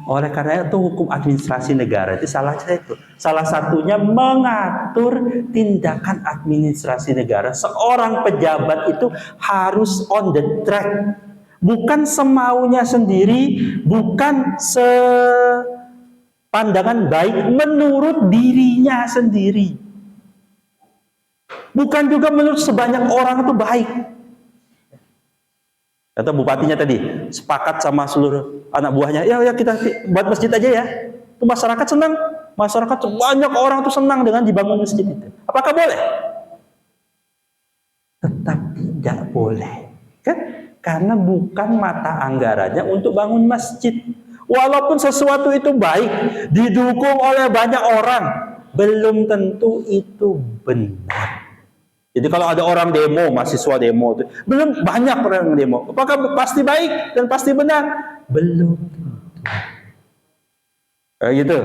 oleh karena itu hukum administrasi negara itu salah satunya mengatur tindakan administrasi negara. Seorang pejabat itu harus on the track, bukan semaunya sendiri, bukan sepandangan baik menurut dirinya sendiri, bukan juga menurut sebanyak orang itu baik. Atau bupatinya tadi sepakat sama seluruh anak buahnya, ya kita buat masjid aja ya. Itu masyarakat senang. Masyarakat banyak orang tuh senang dengan dibangun masjid itu. Apakah boleh? Tetap tidak boleh. Kan? Karena bukan mata anggarannya untuk bangun masjid. Walaupun sesuatu itu baik, didukung oleh banyak orang, belum tentu itu benar. Jadi kalau ada orang demo, mahasiswa demo, belum banyak orang demo. Apakah pasti baik dan pasti benar? Belum tentu. Gitu.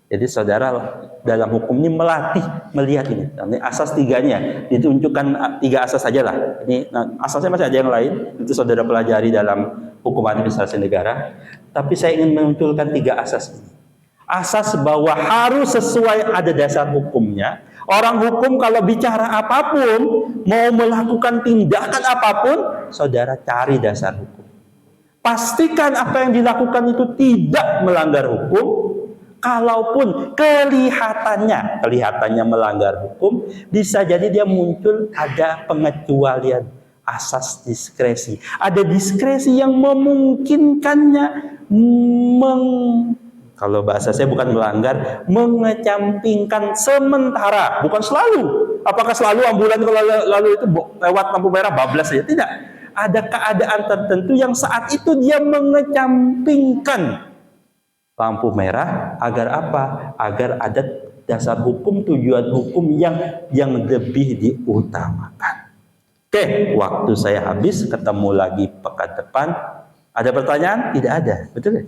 Jadi saudara dalam hukum ini melatih melihat ini. Ini asas tiganya, ditunjukkan 3 asas saja lah. Ini asasnya masih ada yang lain. Itu saudara pelajari dalam hukum administrasi negara. Tapi saya ingin menunjukkan 3 asas ini. Asas bahwa harus sesuai ada dasar hukumnya. Orang hukum kalau bicara apapun, mau melakukan tindakan apapun, saudara cari dasar hukum. Pastikan apa yang dilakukan itu tidak melanggar hukum. Kalaupun kelihatannya melanggar hukum, bisa jadi dia muncul ada pengecualian asas diskresi. Ada diskresi yang memungkinkannya kalau bahasa saya bukan melanggar, mengecampingkan sementara, bukan selalu. Apakah selalu ambulan kalau lalu itu lewat lampu merah bablas saja? Tidak. Ada keadaan tertentu yang saat itu dia mengecampingkan lampu merah agar apa? Agar ada dasar hukum, tujuan hukum yang lebih diutamakan. Oke, waktu saya habis, ketemu lagi pekan depan. Ada pertanyaan? Tidak ada, betul ya?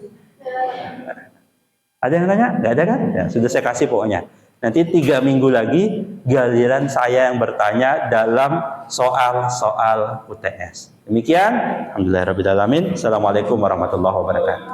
Ada yang tanya? Nggak ada kan? Ya, sudah saya kasih pokoknya. Nanti 3 minggu lagi giliran saya yang bertanya dalam soal-soal UTS. Demikian. Alhamdulillahirrahmanirrahim. Assalamualaikum warahmatullahi wabarakatuh.